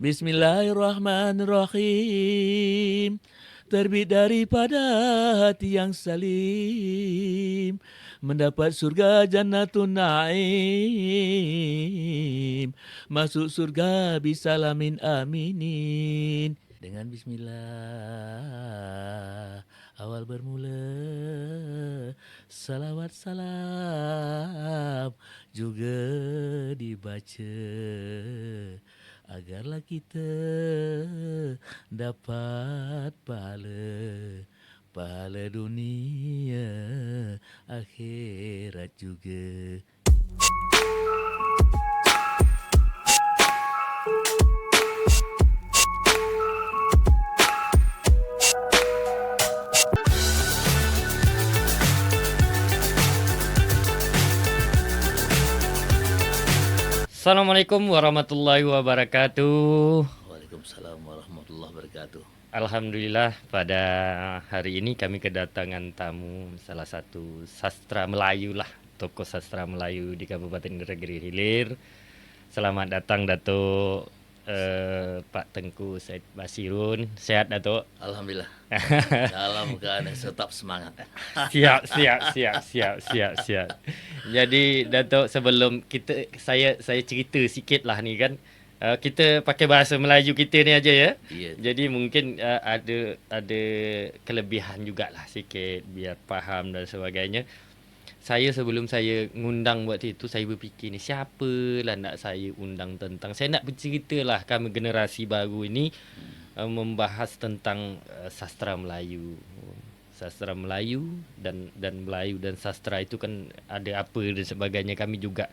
Bismillahirrahmanirrahim. Terbit daripada hati yang salim, mendapat surga Jannatun Naim. Masuk surga bisalamin aminin. Dengan bismillah awal bermula, salawat salam juga dibaca, agarlah kita dapat pahala dunia akhirat juga. Assalamualaikum warahmatullahi wabarakatuh. Waalaikumsalam warahmatullahi wabarakatuh. Alhamdulillah pada hari ini kami kedatangan tamu salah satu sastra Melayu lah, tokoh sastra Melayu di Kabupaten Negeri Hilir. Selamat datang Datuk Pak Tengku Said Basirun. Sehat Datuk? Alhamdulillah. Dalam keadaan tetap semangat. Siap. Jadi Datuk, sebelum saya cerita sikit lah ni kan. Kita pakai bahasa Melayu kita ni aja ya. Ya. Jadi mungkin ada kelebihan jugalah sikit biar faham dan sebagainya. Saya sebelum saya ngundang waktu itu, saya berfikir ni siapalah nak saya undang tentang. Saya nak berceritalah kami generasi baru ini membahas tentang sastra Melayu. Sastra Melayu dan Melayu dan sastra itu kan ada apa dan sebagainya. Kami juga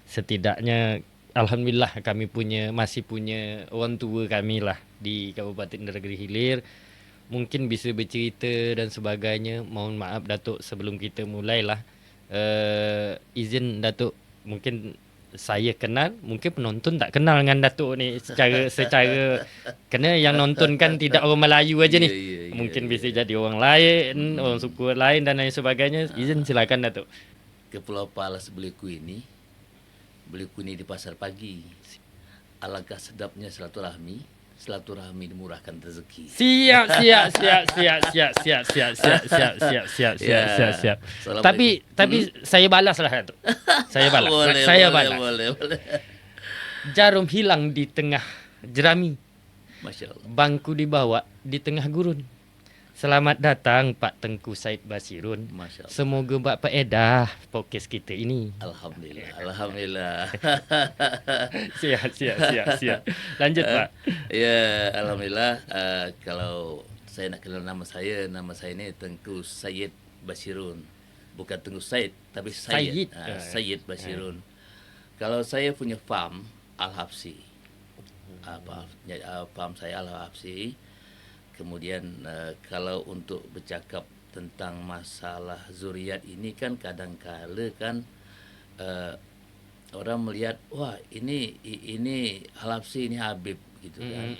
setidaknya alhamdulillah kami masih punya orang tua kami lah di Kabupaten Negeri Hilir. Mungkin bisa bercerita dan sebagainya. Mohon maaf Datuk, sebelum kita mulailah izin Datuk, mungkin saya kenal, mungkin penonton tak kenal dengan Datuk ni secara kerana yang nonton kan tidak orang Melayu aja ni. Mungkin bisa jadi orang lain, orang suku lain dan lain sebagainya. Izin silakan Datuk. Ke Pulau Palas beli kuini di pasar pagi. Alangkah sedapnya silaturahmi dimurahkan rezeki. Siap. Tapi saya balas lah Datuk. Saya balas. Boleh. Jarum hilang di tengah jerami, Masya Allah. bangku dibawa di tengah gurun. Selamat datang Pak Tengku Said Basirun. Masya Allah. Semoga berfaedah podcast kita ini. Alhamdulillah. Siap. Lanjut Pak. Ya, alhamdulillah. Kalau saya nak kenal nama saya ni Tengku Said Basirun. Bukan Tengku Said, tapi Said. Said Basirun. Kalau saya punya farm Al-Habsi. Farm saya Al-Habsi. Kemudian kalau untuk bercakap tentang masalah zuriat ini kan kadang-kala kan orang melihat wah ini Al-Habsi, ini Habib gitu kan.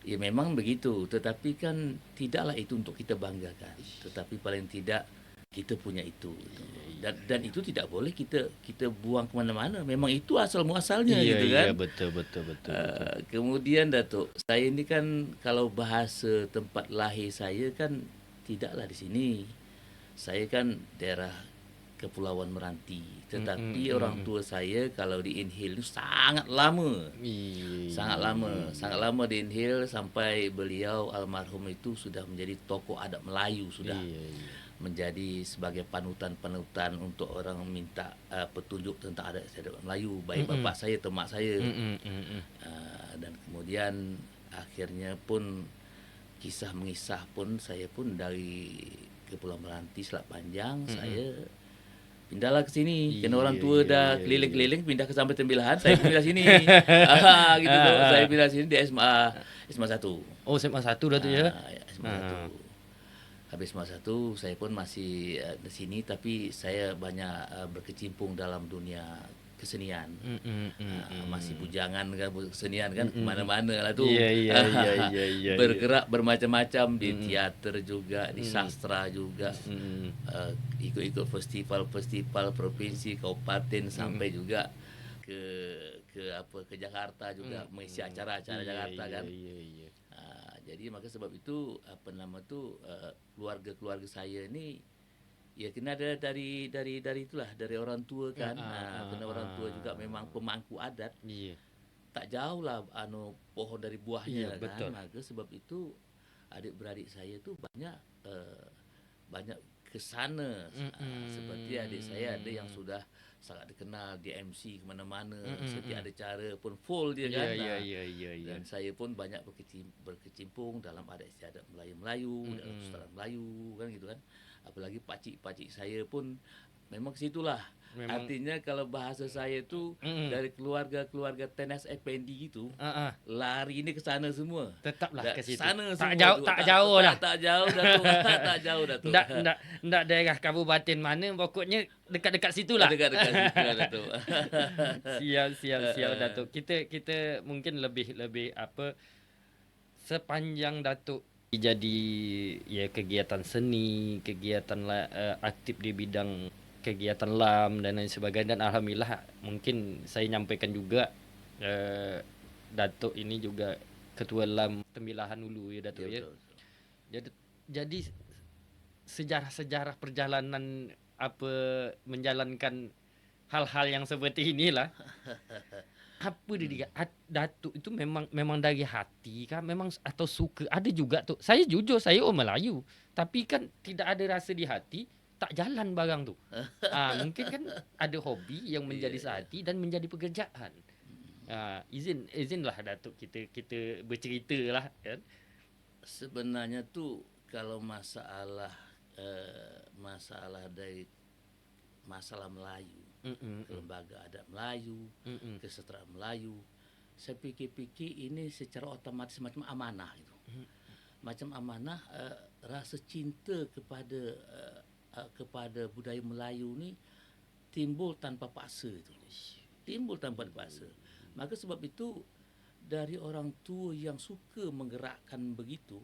Ya memang begitu, tetapi kan tidaklah itu untuk kita banggakan. Tetapi paling tidak kita punya itu. Dan itu tidak boleh kita buang ke mana-mana. Memang itu asal muasalnya gitu kan. Iya, betul. Kemudian Datuk, saya ini kan kalau bahasa tempat lahir saya kan tidaklah di sini. Saya kan daerah Kepulauan Meranti. Tetapi orang tua saya kalau di Inhil itu sangat lama. Sangat lama di Inhil sampai beliau almarhum itu sudah menjadi tokoh adat Melayu sudah. Menjadi sebagai panutan untuk orang minta petunjuk tentang adat istiadat Melayu, baik bapak saya atau mak saya. Dan kemudian akhirnya pun kisah mengisah pun saya pun dari Kepulauan Meranti Selat Panjang saya pindahlah ke sini. Kena orang tua dah keliling-keliling pindah ke sampai Tembilahan, saya pindah sini. Gitu tu. Saya pindah sini di SMA 1. Oh, SMA 1 dah tu ya. SMA 1. Habis SMA 1 saya pun masih di sini, tapi saya banyak berkecimpung dalam dunia kesenian. Masih bujangan kan, kesenian kan kemana-mana lah tu. Iya. Bergerak bermacam-macam di teater juga, di sastra juga. Ikut-ikut festival provinsi, kabupaten sampai juga ke ke Jakarta juga mengisi acara-acara Iya, Jakarta iya, kan. iya, iya. Jadi maka sebab itu keluarga-keluarga saya ini ya kena ada dari itulah dari orang tua kan. Kena orang tua juga memang pemangku adat. Iya. Tak jauh lah pohon dari Iya, buahnya kan. betul. Maka sebab itu adik-beradik saya tu banyak ke sana. Seperti adik saya ada yang sudah sangat dikenal di MC ke mana-mana, setiap ada cara pun full dia Iya, kan. iya, iya, iya, iya. Dan saya pun banyak berkecimpung dalam adat istiadat Melayu-Melayu, dalam sustanan Melayu kan gitu kan. Apalagi pakcik-pakcik saya pun memang ke situlah. Memang Artinya kalau bahasa saya tu dari keluarga-keluarga Tenas Effendi gitu, lari ini ke sana semua. tetaplah ke situ. Sana Tak semua jauh, tu. tak jauh dah. Tak jauh dah tu. Tak jauh dah tu. Ndak daerah kabupaten mana, pokoknya dekat-dekat situlah. Dekat-dekat situ lah dah tu. Siap Datuk. Kita mungkin lebih apa, sepanjang Datuk jadi ya kegiatan seni, kegiatan aktif di bidang kegiatan LAM dan lain sebagainya, dan alhamdulillah mungkin saya nyampaikan juga Datuk ini juga ketua LAM Tembilahan Hulu ya Datuk ya. Betul. Jadi sejarah-sejarah perjalanan apa menjalankan hal-hal yang seperti inilah. Apa dia Datuk itu memang dari hati kah, memang atau suka? Ada juga tuh. Saya jujur, saya orang Melayu, tapi kan tidak ada rasa di hati, tak jalan barang tu. Mungkin kan ada hobi yang menjadi sehati dan menjadi pekerjaan. Izinlah Datuk kita bercerita lah kan. Sebenarnya tu kalau masalah dari masalah Melayu, lembaga adat Melayu, kesetaraan Melayu, saya fikir-fikir ini secara otomatis macam amanah itu. Macam amanah, rasa cinta kepada budaya Melayu ni timbul tanpa paksa itu. Timbul tanpa paksa. Maka sebab itu dari orang tua yang suka menggerakkan begitu,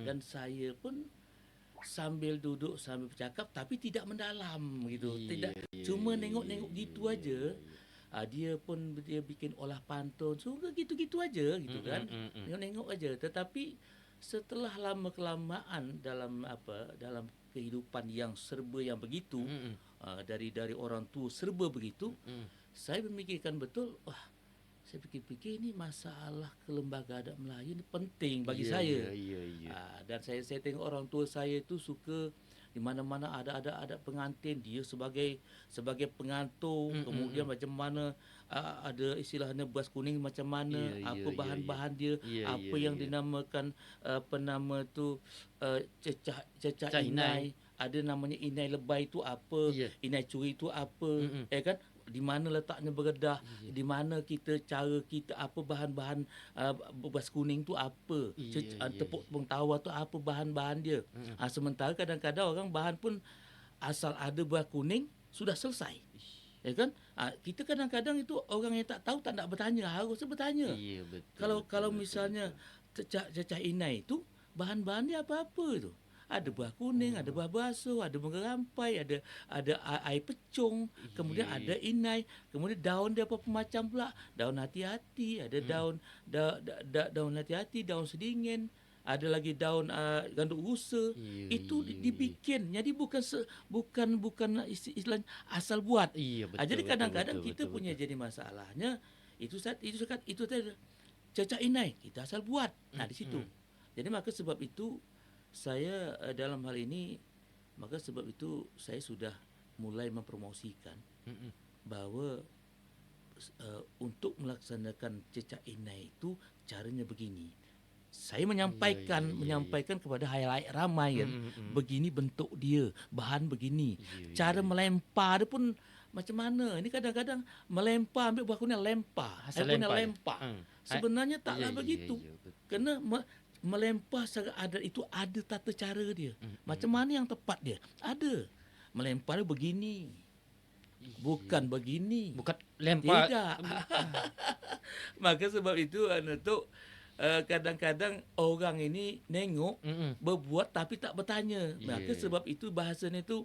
dan saya pun sambil duduk sambil bercakap tapi tidak mendalam gitu. Cuma nengok-nengok gitu aja. Dia bikin olah pantun, suka gitu-gitu aja gitu kan. Nengok-nengok aja. Tetapi setelah lama kelamaan dalam kehidupan yang serba yang begitu, dari orang tua serba begitu, saya memikirkan betul, saya fikir-fikir ini masalah kelembagaan adat Melayu ini penting bagi saya. Dan saya tengok orang tua saya itu suka di mana-mana ada pengantin, dia sebagai pengantung, kemudian macam mana ada istilahnya beras kuning macam mana, apa bahan-bahan dia, apa yang dinamakan cecah inai, ada namanya inai lebay itu apa, inai curi itu apa, kan? Di mana letaknya beredah, di mana cara kita apa bahan-bahan beras kuning tu apa, tepung tawar tu apa bahan-bahan dia. Sementara kadang-kadang orang bahan pun asal ada beras kuning sudah selesai. Ya kan? Kita kadang-kadang itu orang yang tak tahu tak nak bertanya, harusnya bertanya. Kalau misalnya cecah inai itu bahan-bahan dia apa-apa tu. Ada buah kuning, ada buah basuh, ada bunga rampai, ada air pecung, kemudian ada inai, kemudian daun dia apa macam pula, daun hati-hati, ada daun hati-hati, daun sedingin, ada lagi daun ganduk rusa. Itu dibikin. Jadi bukan istilah asal buat. Jadi kadang-kadang kita punya jadi masalahnya itu tadi cecah inai kita asal buat. Di situ. Jadi maka sebab itu saya dalam hal ini, maka sebab itu saya sudah mulai mempromosikan bahawa untuk melaksanakan cecah inai itu caranya begini. Saya menyampaikan kepada halayak ramai kan, begini bentuk dia, bahan begini. Cara melempar dia pun macam mana. Ini kadang-kadang melempar, ambil buah kuning lempar. Lempar. Sebenarnya taklah begitu. Kena melempar secara adat itu ada tata cara dia. Macam mana yang tepat dia? Ada. Melempar begini. Bukan begini. Bukan lempar. Tidak. Maka sebab itu Datuk, kadang-kadang orang ini nengok, berbuat tapi tak bertanya. Maka sebab itu bahasanya itu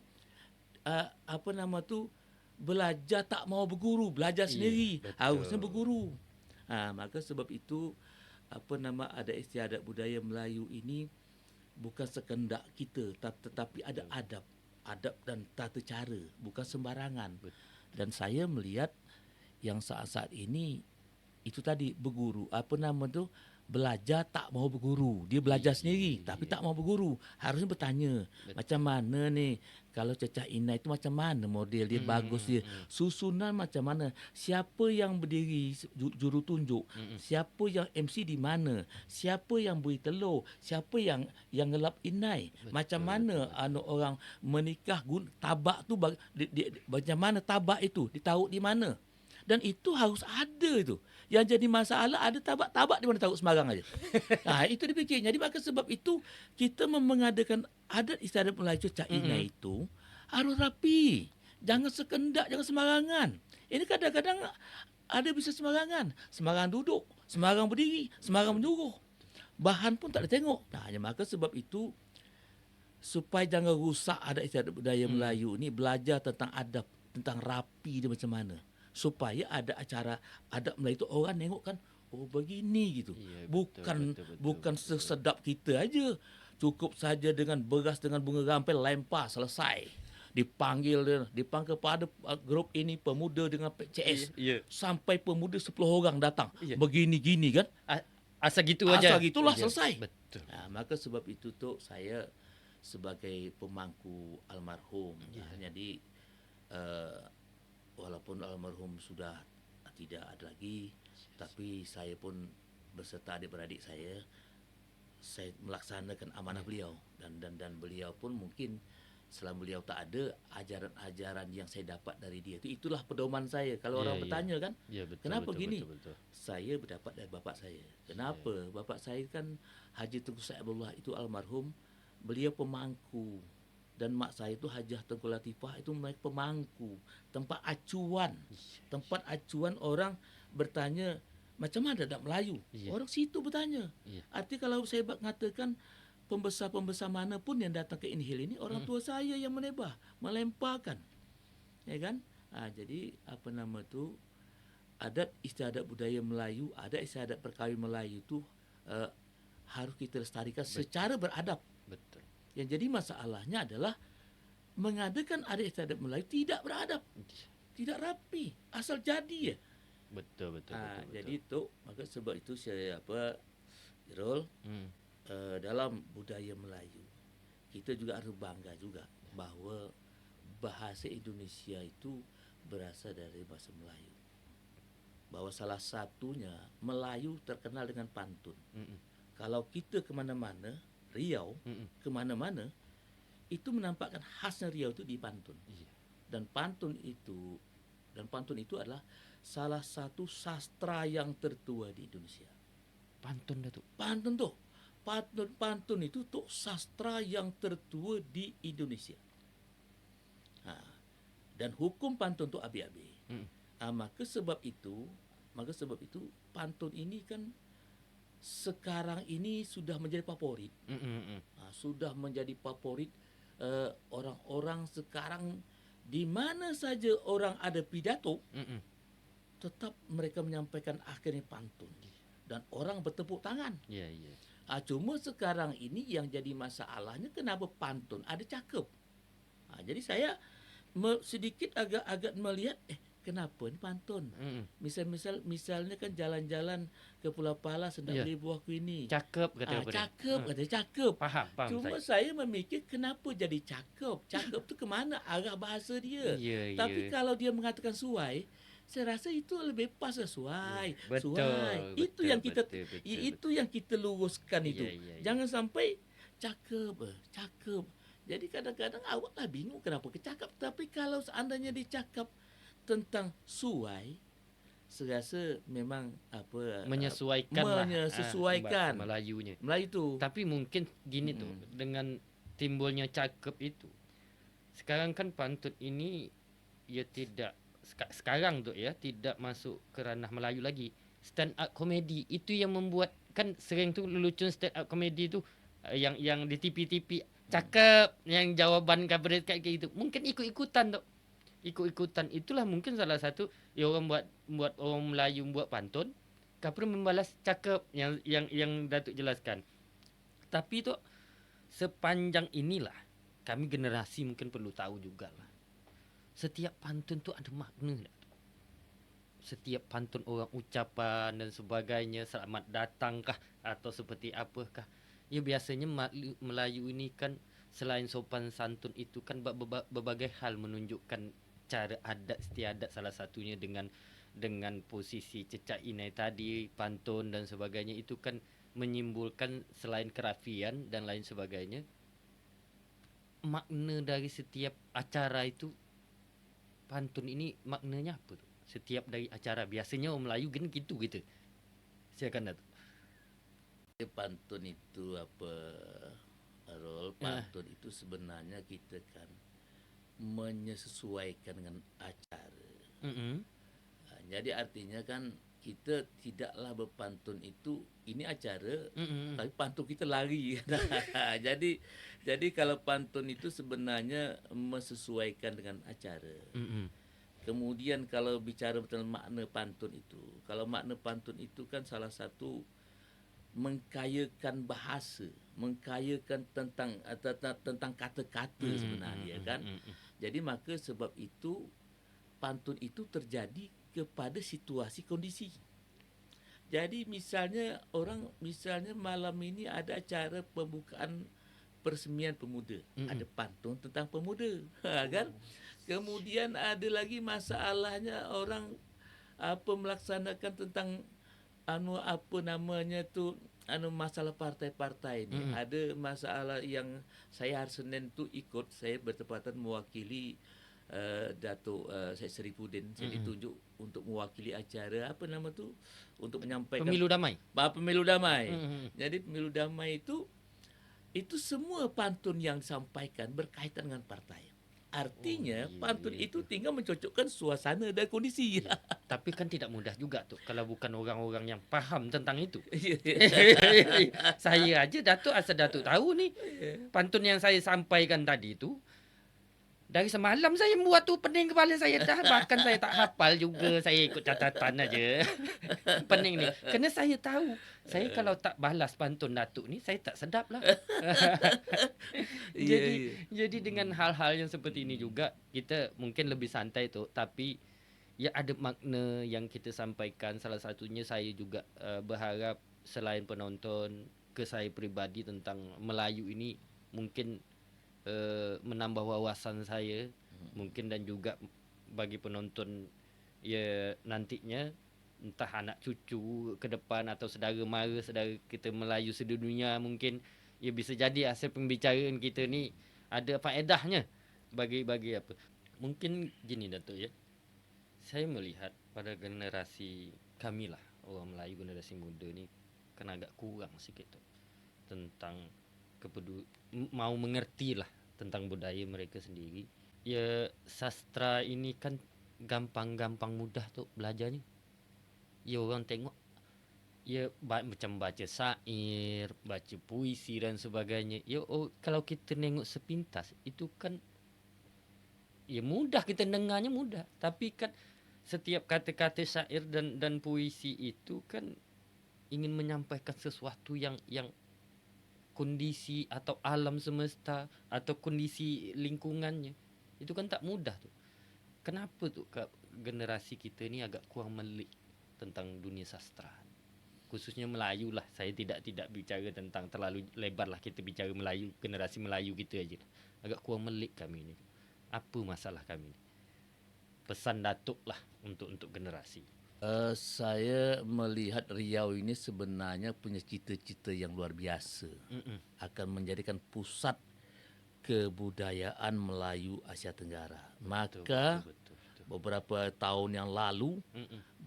belajar tak mau berguru, belajar Iya, sendiri, harusnya betul. berguru. Maka sebab itu ada istiadat budaya Melayu ini bukan sekendak kita, tetapi ada Betul. adab dan tata cara, bukan sembarangan. Betul. Dan saya melihat yang saat-saat ini itu tadi berguru, belajar tak mau berguru. Dia belajar sendiri tapi Iya, tak mau berguru. Harusnya bertanya, macam betul. mana ni kalau cecah inai itu macam mana model dia, bagus dia. Mm. Susunan macam mana? Siapa yang berdiri juru tunjuk? Mm. Siapa yang MC di mana? Siapa yang beri telur? Siapa yang ngelap inai? Macam Betul, mana betul. orang menikah tabak tu macam mana tabak itu ditaruh di mana? Dan itu harus ada itu. Yang jadi masalah ada tabak-tabak di mana taruh sembarang aja. Itu dipikir. Jadi maka sebab itu kita mengadakan adat istiadat Melayu Cak Inai itu harus rapi. Jangan sekendak, jangan sembarangan. Ini kadang-kadang ada bisa sembarangan. Sembarangan duduk, sembarangan berdiri, sembarangan menyuruh. Bahan pun tak ada tengok. Maka sebab itu supaya jangan rusak adat istiadat budaya Melayu ni, belajar tentang adab, tentang rapi dia macam mana. Supaya ada acara adat Melayu tu orang tengok kan, oh begini gitu. Iya, Bukan bukan betul. sesedap kita aja. Cukup saja dengan beras dengan bunga rampel lempar selesai. Dipanggil pada grup ini pemuda dengan CS. Iya. Sampai pemuda 10 orang datang. Iya. Begini-gini kan. Asal gitu aja. Asal gitulah Iya, selesai. betul. Maka sebab itu tu saya sebagai pemangku almarhum. Jadi walaupun almarhum sudah tidak ada lagi, tapi saya pun beserta adik-beradik saya melaksanakan amanah beliau, dan beliau pun mungkin selama beliau tak ada, ajaran-ajaran yang saya dapat dari dia itulah pedoman saya. Kalau Iya, orang iya. bertanya kan, Iya, betul, kenapa betul, gini? betul. Saya berdapat dari bapak saya. Kenapa? Bapak saya kan Haji Tengku Sa'ibullah itu almarhum, beliau pemangku. Dan mak saya itu Hajah Tengku Latifah itu mereka pemangku, tempat acuan. Tempat acuan orang bertanya macam mana adab Melayu. Iya. Orang situ bertanya. Iya. Arti kalau saya mengatakan pembesar-pembesar mana pun yang datang ke Inhil ini, orang tua saya yang melemparkan. Ya kan? Jadi adat istiadat budaya Melayu, adat istiadat perkahwinan Melayu itu harus kita lestarikan secara beradab. Betul. Yang jadi masalahnya adalah mengadakan adat istiadat Melayu tidak beradab, tidak rapi, asal jadi ya. Betul. Jadi itu maka sebab itu saya Irul, dalam budaya Melayu kita juga harus bangga juga bahawa bahasa Indonesia itu berasal dari bahasa Melayu. Bahwa salah satunya Melayu terkenal dengan pantun. Kalau kita ke mana-mana, Riau, ke mana-mana, itu menampakkan khasnya Riau itu di pantun. Iya. Dan pantun itu adalah salah satu sastra yang tertua di Indonesia. Pantun dah tu. Pantun itu tuh sastra yang tertua di Indonesia. Dan hukum pantun itu abi-abi. Maka sebab itu pantun ini kan sekarang ini sudah menjadi favorit. Sudah menjadi favorit orang-orang sekarang, di mana saja orang ada pidato, tetap mereka menyampaikan akhirnya pantun. Dan orang bertepuk tangan. Iya. Cuma sekarang ini yang jadi masalahnya kenapa pantun ada cakep. Jadi saya sedikit agak melihat kenapa ni pantun. Misalnya kan jalan-jalan ke Pulau Palas hendak beli buah kuini. Cakep kata Katanya cakep. Faham Cuma saya memikir kenapa jadi cakep. Cakep tu ke mana arah bahasa dia. Tapi kalau dia mengatakan suai, saya rasa itu lebih pas suai. Betul. Itu yang kita luruskan itu. Jangan sampai cakep. Jadi kadang-kadang awaklah bingung kenapa kecakap. Tapi kalau seandainya dicakap tentang suai, saya rasa memang menyesuaikan Melayunya. Melayu tu. Tapi mungkin gini tu, dengan timbulnya cakep itu, sekarang kan pantun ini ia tidak sekarang tu tidak masuk ke ranah Melayu lagi. Stand up comedy itu yang membuat kan sering tu lelucon stand up comedy tu yang di TV-TV cakep, yang jawaban kabar kayak gitu. Mungkin ikut-ikutan tu. ikut-ikutan itulah mungkin salah satu ya orang buat orang Melayu buat pantun, kapri membalas cakap yang Datuk jelaskan. Tapi tu sepanjang inilah kami generasi mungkin perlu tahu juga lah. Setiap pantun tu ada makna. Setiap pantun orang ucapan dan sebagainya, selamat datang kah atau seperti apakah. Ya biasanya Melayu ini kan selain sopan santun itu kan berbagai hal menunjukkan cara adat istiadat, salah satunya dengan posisi cecak inai tadi, pantun dan sebagainya itu kan menyimbolkan selain kerafian dan lain sebagainya, makna dari setiap acara itu. Pantun ini maknanya apa tuh? Setiap dari acara biasanya orang Melayu kan gitu. Silakan Datuk. Pantun itu apa, Rol? Pantun itu sebenarnya kita kan menyesuaikan dengan acara. Jadi artinya kan kita tidaklah berpantun itu ini acara, tapi pantun kita lari. jadi kalau pantun itu sebenarnya menyesuaikan dengan acara. Kemudian kalau bicara tentang makna pantun itu, kalau makna pantun itu kan salah satu mengkayakan bahasa, mengkayakan tentang kata-kata sebenarnya kan. Jadi maka sebab itu pantun itu terjadi kepada situasi kondisi. Jadi misalnya malam ini ada acara pembukaan persemian pemuda, ada pantun tentang pemuda, kan? Kemudian ada lagi masalahnya orang melaksanakan tentang masalah partai-partai ni. Ada masalah yang saya hari Senin tu ikut, saya bertepatan mewakili Datuk Syed Serifuddin. Saya ditunjuk untuk mewakili acara untuk menyampaikan Pemilu damai. Pemilu damai. Jadi pemilu damai itu semua pantun yang disampaikan berkaitan dengan partai. Artinya pantun itu tinggal mencocokkan suasana dan kondisi. Tapi kan tidak mudah juga tuh kalau bukan orang-orang yang paham tentang itu. Saya aja asal Datuk tahu nih. Pantun yang saya sampaikan tadi itu dari semalam saya buat tu pening kepala saya dah. Bahkan saya tak hafal juga. Saya ikut catatan aja. Pening ni. Kerana saya tahu. Saya kalau tak balas pantun Datuk ni, saya tak sedap lah. Jadi dengan hal-hal yang seperti ini juga, kita mungkin lebih santai tu. Tapi ya ada makna yang kita sampaikan. Salah satunya saya juga berharap selain penonton, ke saya peribadi tentang Melayu ini mungkin menambah wawasan saya mungkin, dan juga bagi penonton ya nantinya entah anak cucu ke depan atau saudara mara, saudara kita Melayu sedunia, mungkin ya bisa jadi hasil pembicaraan kita ni ada faedahnya bagi apa. Mungkin gini Datuk ya. Saya melihat pada generasi kami lah, orang Melayu generasi muda ni kan agak kurang sikit tu tentang mau mengerti lah tentang budaya mereka sendiri. Ya sastra ini kan gampang-gampang mudah tu belajar ni. Ya orang tengok ya macam baca syair, baca puisi dan sebagainya. Ya kalau kita tengok sepintas itu kan ya mudah, kita dengarnya mudah. Tapi kan setiap kata-kata syair dan puisi itu kan ingin menyampaikan sesuatu yang kondisi atau alam semesta atau kondisi lingkungannya itu kan tak mudah tu. Kenapa tu generasi kita ni agak kurang melik tentang dunia sastra, khususnya Melayu lah. Saya tidak bicara tentang terlalu lebar lah, kita bicara Melayu, generasi Melayu kita aja. Agak kurang melik kami ni. Apa masalah kami ni? Pesan Datuk lah untuk generasi. Saya melihat Riau ini sebenarnya punya cita-cita yang luar biasa. Akan menjadikan pusat kebudayaan Melayu Asia Tenggara. Maka betul. Beberapa tahun yang lalu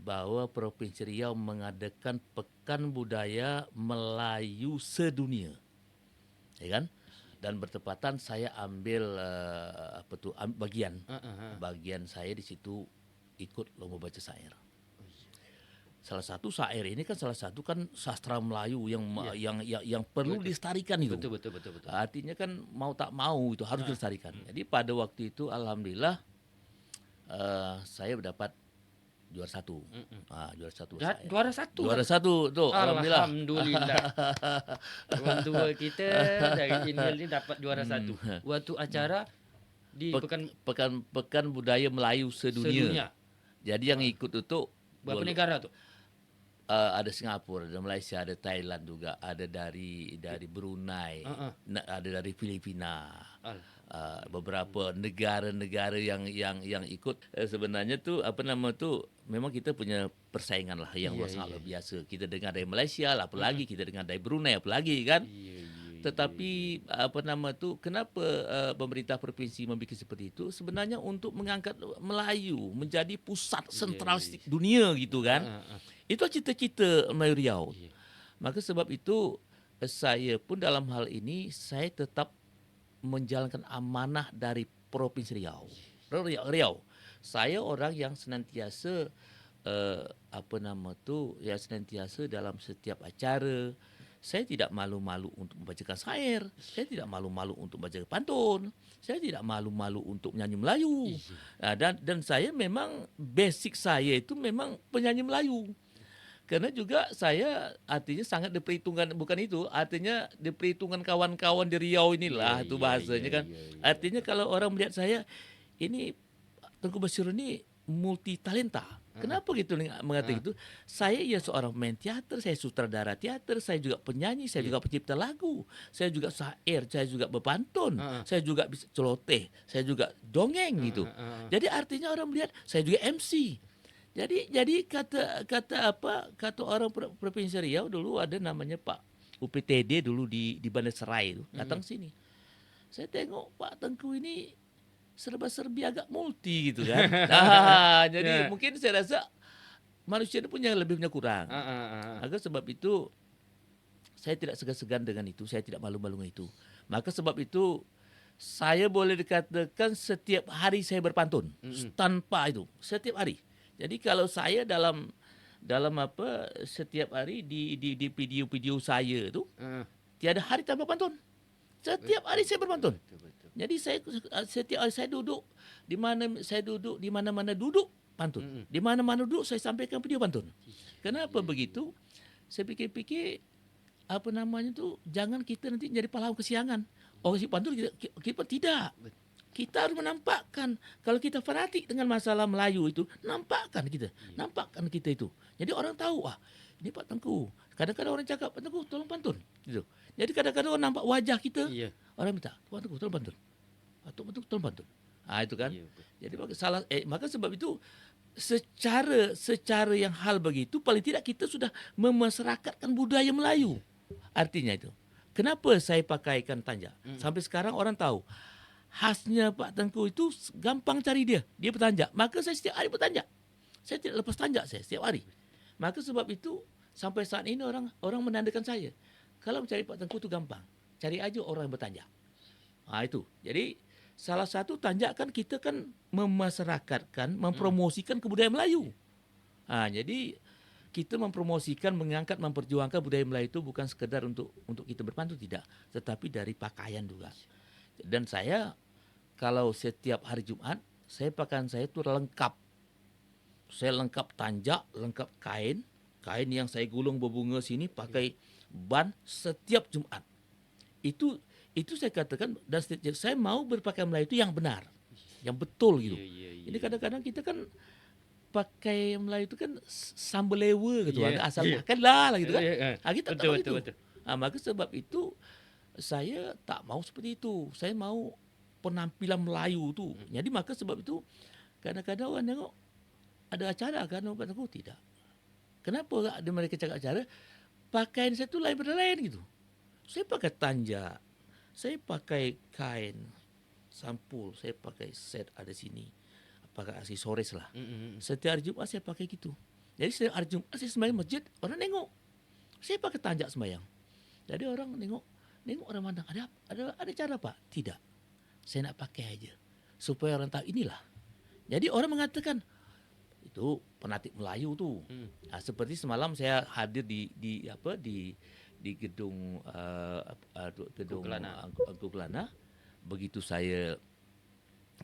bahwa Provinsi Riau mengadakan Pekan Budaya Melayu Sedunia. Ya kan? Dan bertepatan saya ambil bagian saya di situ ikut lomba baca syair. Salah satu syair ini kan sastra Melayu yang perlu dilestarikan itu. Betul. Artinya kan mau tak mau itu harus dilestarikan. Jadi pada waktu itu alhamdulillah Saya mendapat juara satu. Mm-mm. Juara satu saya. Juara satu. Juara satu tu, alhamdulillah. Alhamdulillah. Orang tua kita dari Inhale ni dapat juara satu. Waktu acara di Pekan Budaya Melayu Sedunia. sedunia. Jadi yang ikut itu Berapa negara tu? ada Singapura, ada Malaysia, ada Thailand juga, ada dari Brunei, ada dari Filipina. Beberapa negara-negara yang ikut. Sebenarnya tu memang kita punya persaingan lah yang sangat luar biasa. Kita dengar dari Malaysia lah, apalagi kita dengar dari Brunei apalagi kan. Tetapi kenapa pemerintah provinsi membuat seperti itu? Sebenarnya untuk mengangkat Melayu menjadi pusat sentralistik dunia gitu kan. Itu cita-cita Melayu Riau. Maka sebab itu saya pun dalam hal ini saya tetap menjalankan amanah dari Provinsi Riau. Riau. Saya orang yang senantiasa senantiasa dalam setiap acara. Saya tidak malu-malu untuk membacakan syair. Saya tidak malu-malu untuk membaca pantun. Saya tidak malu-malu untuk menyanyi Melayu. Dan saya memang basic saya itu memang penyanyi Melayu. Karena juga saya artinya sangat diperhitungkan, bukan itu, artinya diperhitungkan kawan-kawan di Riau inilah itu bahasanya kan. Artinya kalau orang melihat saya, ini Tengku Basirun ini multi talenta. Kenapa gitu mengatakan itu? Saya seorang pemain teater, saya sutradara teater, saya juga penyanyi, saya juga pencipta lagu, saya juga syair, saya juga berpantun, saya juga bisa celoteh, saya juga dongeng gitu. Jadi artinya orang melihat saya juga MC. Jadi kata orang Provinsi Riau dulu ada namanya Pak UPTD dulu di Bandar Serai itu datang sini. Saya tengok Pak Tengku ini serba-serbi agak multi gitu kan. Jadi mungkin saya rasa manusia itu punya lebih punya kurang. Maka sebab itu saya tidak segan-segan dengan itu, saya tidak malu-malu dengan itu. Maka sebab itu saya boleh dikatakan setiap hari saya berpantun tanpa itu, setiap hari. Jadi kalau saya dalam setiap hari di video-video saya itu tiada hari tanpa pantun. Setiap hari saya berpantun. Jadi setiap hari saya duduk di mana-mana duduk pantun. Di mana-mana duduk saya sampaikan video pantun. Kenapa begitu? Saya pikir-pikir jangan kita nanti jadi pahlawan kesiangan. Oh, si pantun kita tidak. Kita harus menampakkan kalau kita fanatik dengan masalah Melayu itu, nampakkan kita itu. Jadi orang tahu, ini Pak Tengku. Kadang-kadang orang cakap, Pak Tengku tolong pantun gitu. Jadi kadang-kadang orang nampak wajah kita, orang minta, Pak Tengku tolong pantun. Pak Tengku tolong pantun. Itu kan. Jadi maka sebab itu secara yang hal begitu paling tidak kita sudah memasyarakatkan budaya Melayu. Artinya itu. Kenapa saya pakaikan tanja? Sampai sekarang orang tahu. Khasnya Pak Tengku itu gampang cari dia bertanja. Maka saya setiap hari bertanja. Saya tidak lepas tanja saya setiap hari. Maka sebab itu sampai saat ini orang menandakan saya. Kalau mencari Pak Tengku itu gampang. Cari aja orang yang bertanja. Itu. Jadi salah satu tanja kan kita kan memasyarakatkan, mempromosikan kebudayaan Melayu. Jadi kita mempromosikan, mengangkat, memperjuangkan budaya Melayu itu bukan sekedar untuk kita berpantun, tidak. Tetapi dari pakaian juga. Dan saya kalau setiap hari Jumat, pakaian saya itu lengkap. Saya lengkap tanja, lengkap kain yang saya gulung berbunga sini pakai ban setiap Jumat. Itu saya katakan dan saya mau berpakaian Melayu itu yang benar, yang betul gitu. Jadi kadang-kadang kita kan pakai Melayu itu kan sambelewa gitu, asal makan lah gitu kan. Kita betul. Maka sebab itu saya tak mau seperti itu. Saya mau penampilan Melayu tu. Jadi maka sebab itu kadang-kadang orang tengok ada acara kan, orang aku tidak. Kenapa ada mereka cakap acara? Pakaian saya tu lain lain gitu. Saya pakai tanja, saya pakai kain, sampul, saya pakai set ada sini, pakai aksesoris lah. Setiap hari Jumat saya pakai gitu. Jadi setiap hari Jumat saya sembahyang masjid, orang nengok. Saya pakai tanja sembahyang. Jadi orang nengok orang mandang, ada cara Pak? Tidak. Saya nak pakai aja supaya orang tahu inilah. Jadi orang mengatakan itu penatik Melayu tu. Seperti semalam saya hadir di gedung Angku Kelana. Begitu saya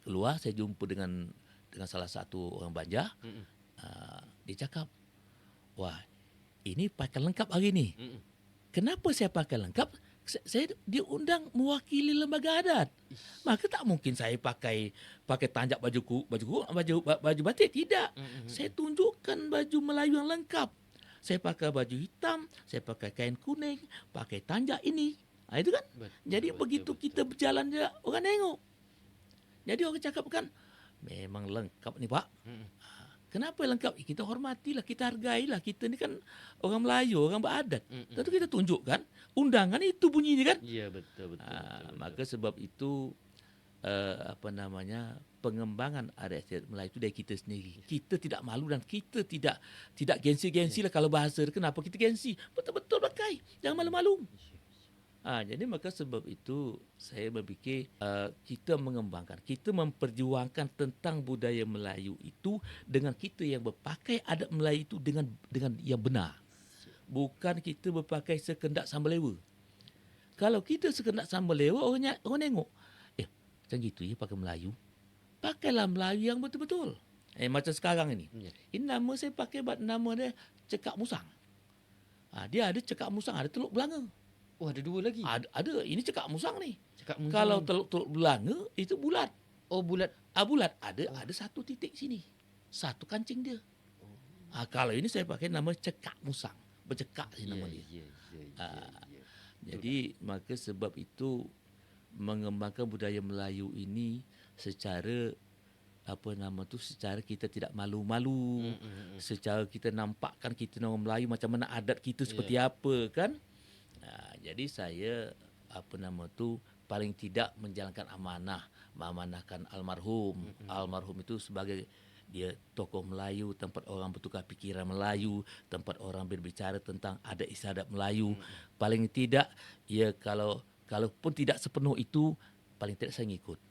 keluar, saya jumpa dengan dengan salah satu orang Banjar. Mm-mm. Dia cakap, wah ini pakai lengkap hari ni. Mm-mm. Kenapa saya pakai lengkap? Saya diundang mewakili lembaga adat. Maka tak mungkin saya pakai tanjak baju batik, tidak. Mm-mm. Saya tunjukkan baju Melayu yang lengkap. Saya pakai baju hitam, saya pakai kain kuning, pakai tanjak ini. Itu kan. Jadi begitu kita berjalan dia orang tengok. Jadi orang cakap kan, memang lengkap ni Pak. Mm-mm. Kenapa lengkap? Kita hormatilah, kita hargailah. Kita ni kan orang Melayu, orang beradat. Mm-mm. Tentu kita tunjukkan. Undangan itu bunyi ni kan. Ya, betul. Maka sebab itu pengembangan adat istiadat Melayu itu dari kita sendiri. Kita tidak malu dan kita tidak gengsi-gengsi lah kalau bahasa. Kenapa kita gengsi? Betul-betul pakai. Jangan malu-malu. Jadi maka sebab itu saya berfikir kita mengembangkan, kita memperjuangkan tentang budaya Melayu itu dengan kita yang berpakai adat Melayu itu dengan yang benar. Bukan kita berpakai sekendak sambal lewa. Kalau kita sekendak sambal lewa, orang tengok, macam gitu ya pakai Melayu. Pakailah Melayu yang betul-betul. Macam sekarang ini. Ini nama saya pakai nama dia cekak musang. Dia ada cekak musang, ada teluk belanga. Oh, ada dua lagi. Ada. Ini cekak musang ni. Cekak musang. Kalau teluk belanga itu bulat. Oh, bulat. Bulat. Ada satu titik sini. Satu kancing dia. Kalau ini saya pakai nama cekak musang. Bercekak sih nama dia. Jadi maka sebab itu mengembangkan budaya Melayu ini secara secara kita tidak malu-malu, secara kita nampakkan kita orang Melayu macam mana adat kita seperti apa kan. Jadi saya paling tidak menjalankan mengamanahkan almarhum. Almarhum itu sebagai dia tokoh Melayu, tempat orang bertukar fikiran Melayu, tempat orang berbicara tentang adat istiadat Melayu. Paling tidak kalaupun tidak sepenuh itu, paling tidak saya ngikut.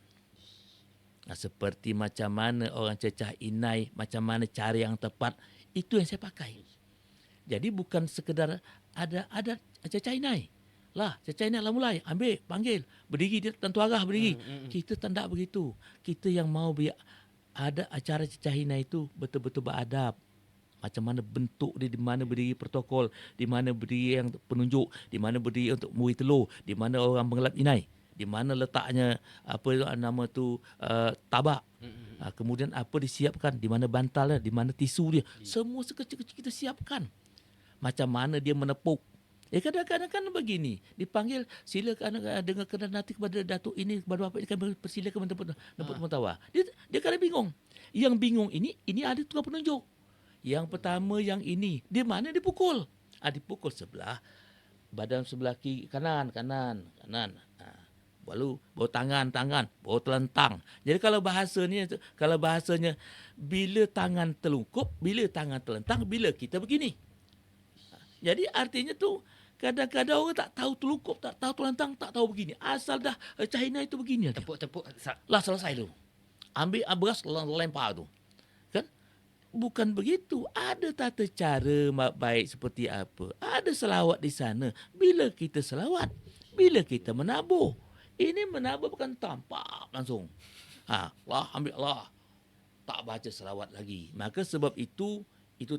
Seperti macam mana orang cecah inai, macam mana cara yang tepat, itu yang saya pakai. Jadi bukan sekedar ada cecah inai. Cecah inai lah mulai, ambil, panggil, berdiri dia tentu arah berdiri. Kita tak begitu. Kita yang mau biar ada acara cecah inai itu betul-betul beradab. Macam mana bentuk dia, di mana berdiri protokol, di mana berdiri yang penunjuk, di mana berdiri untuk muri telur, di mana orang mengelap inai, di mana letaknya tabak. Kemudian apa disiapkan, di mana bantalnya, di mana tisu dia. Semua sekecil-kecil kita siapkan. Macam mana dia menepuk. Kadang-kadang kan begini, dipanggil silakan dengarkan nanti kepada datuk ini, kepada bapak ini kami persilakan menepuk tawar. Dia kadang bingung. Yang bingung ini ada tukang penunjuk. Yang pertama yang ini, di mana dipukul? Dipukul sebelah badan sebelah kiri, kanan. Lalu bawa tangan, bawa telentang. Jadi kalau bahasanya bila tangan telungkup, bila tangan telentang, bila kita begini. Jadi artinya tu kadang-kadang orang tak tahu telungkup, tak tahu telentang, tak tahu begini. Asal dah China itu begini aja. Tepuk. Selesai tu. Ambil beras lempar tu. Kan? Bukan begitu. Ada tata cara baik seperti apa. Ada selawat di sana. Bila kita selawat, bila kita menabur. Ini menabur bukan tampak langsung. Ambil Allah. Tak baca selawat lagi. Maka sebab itu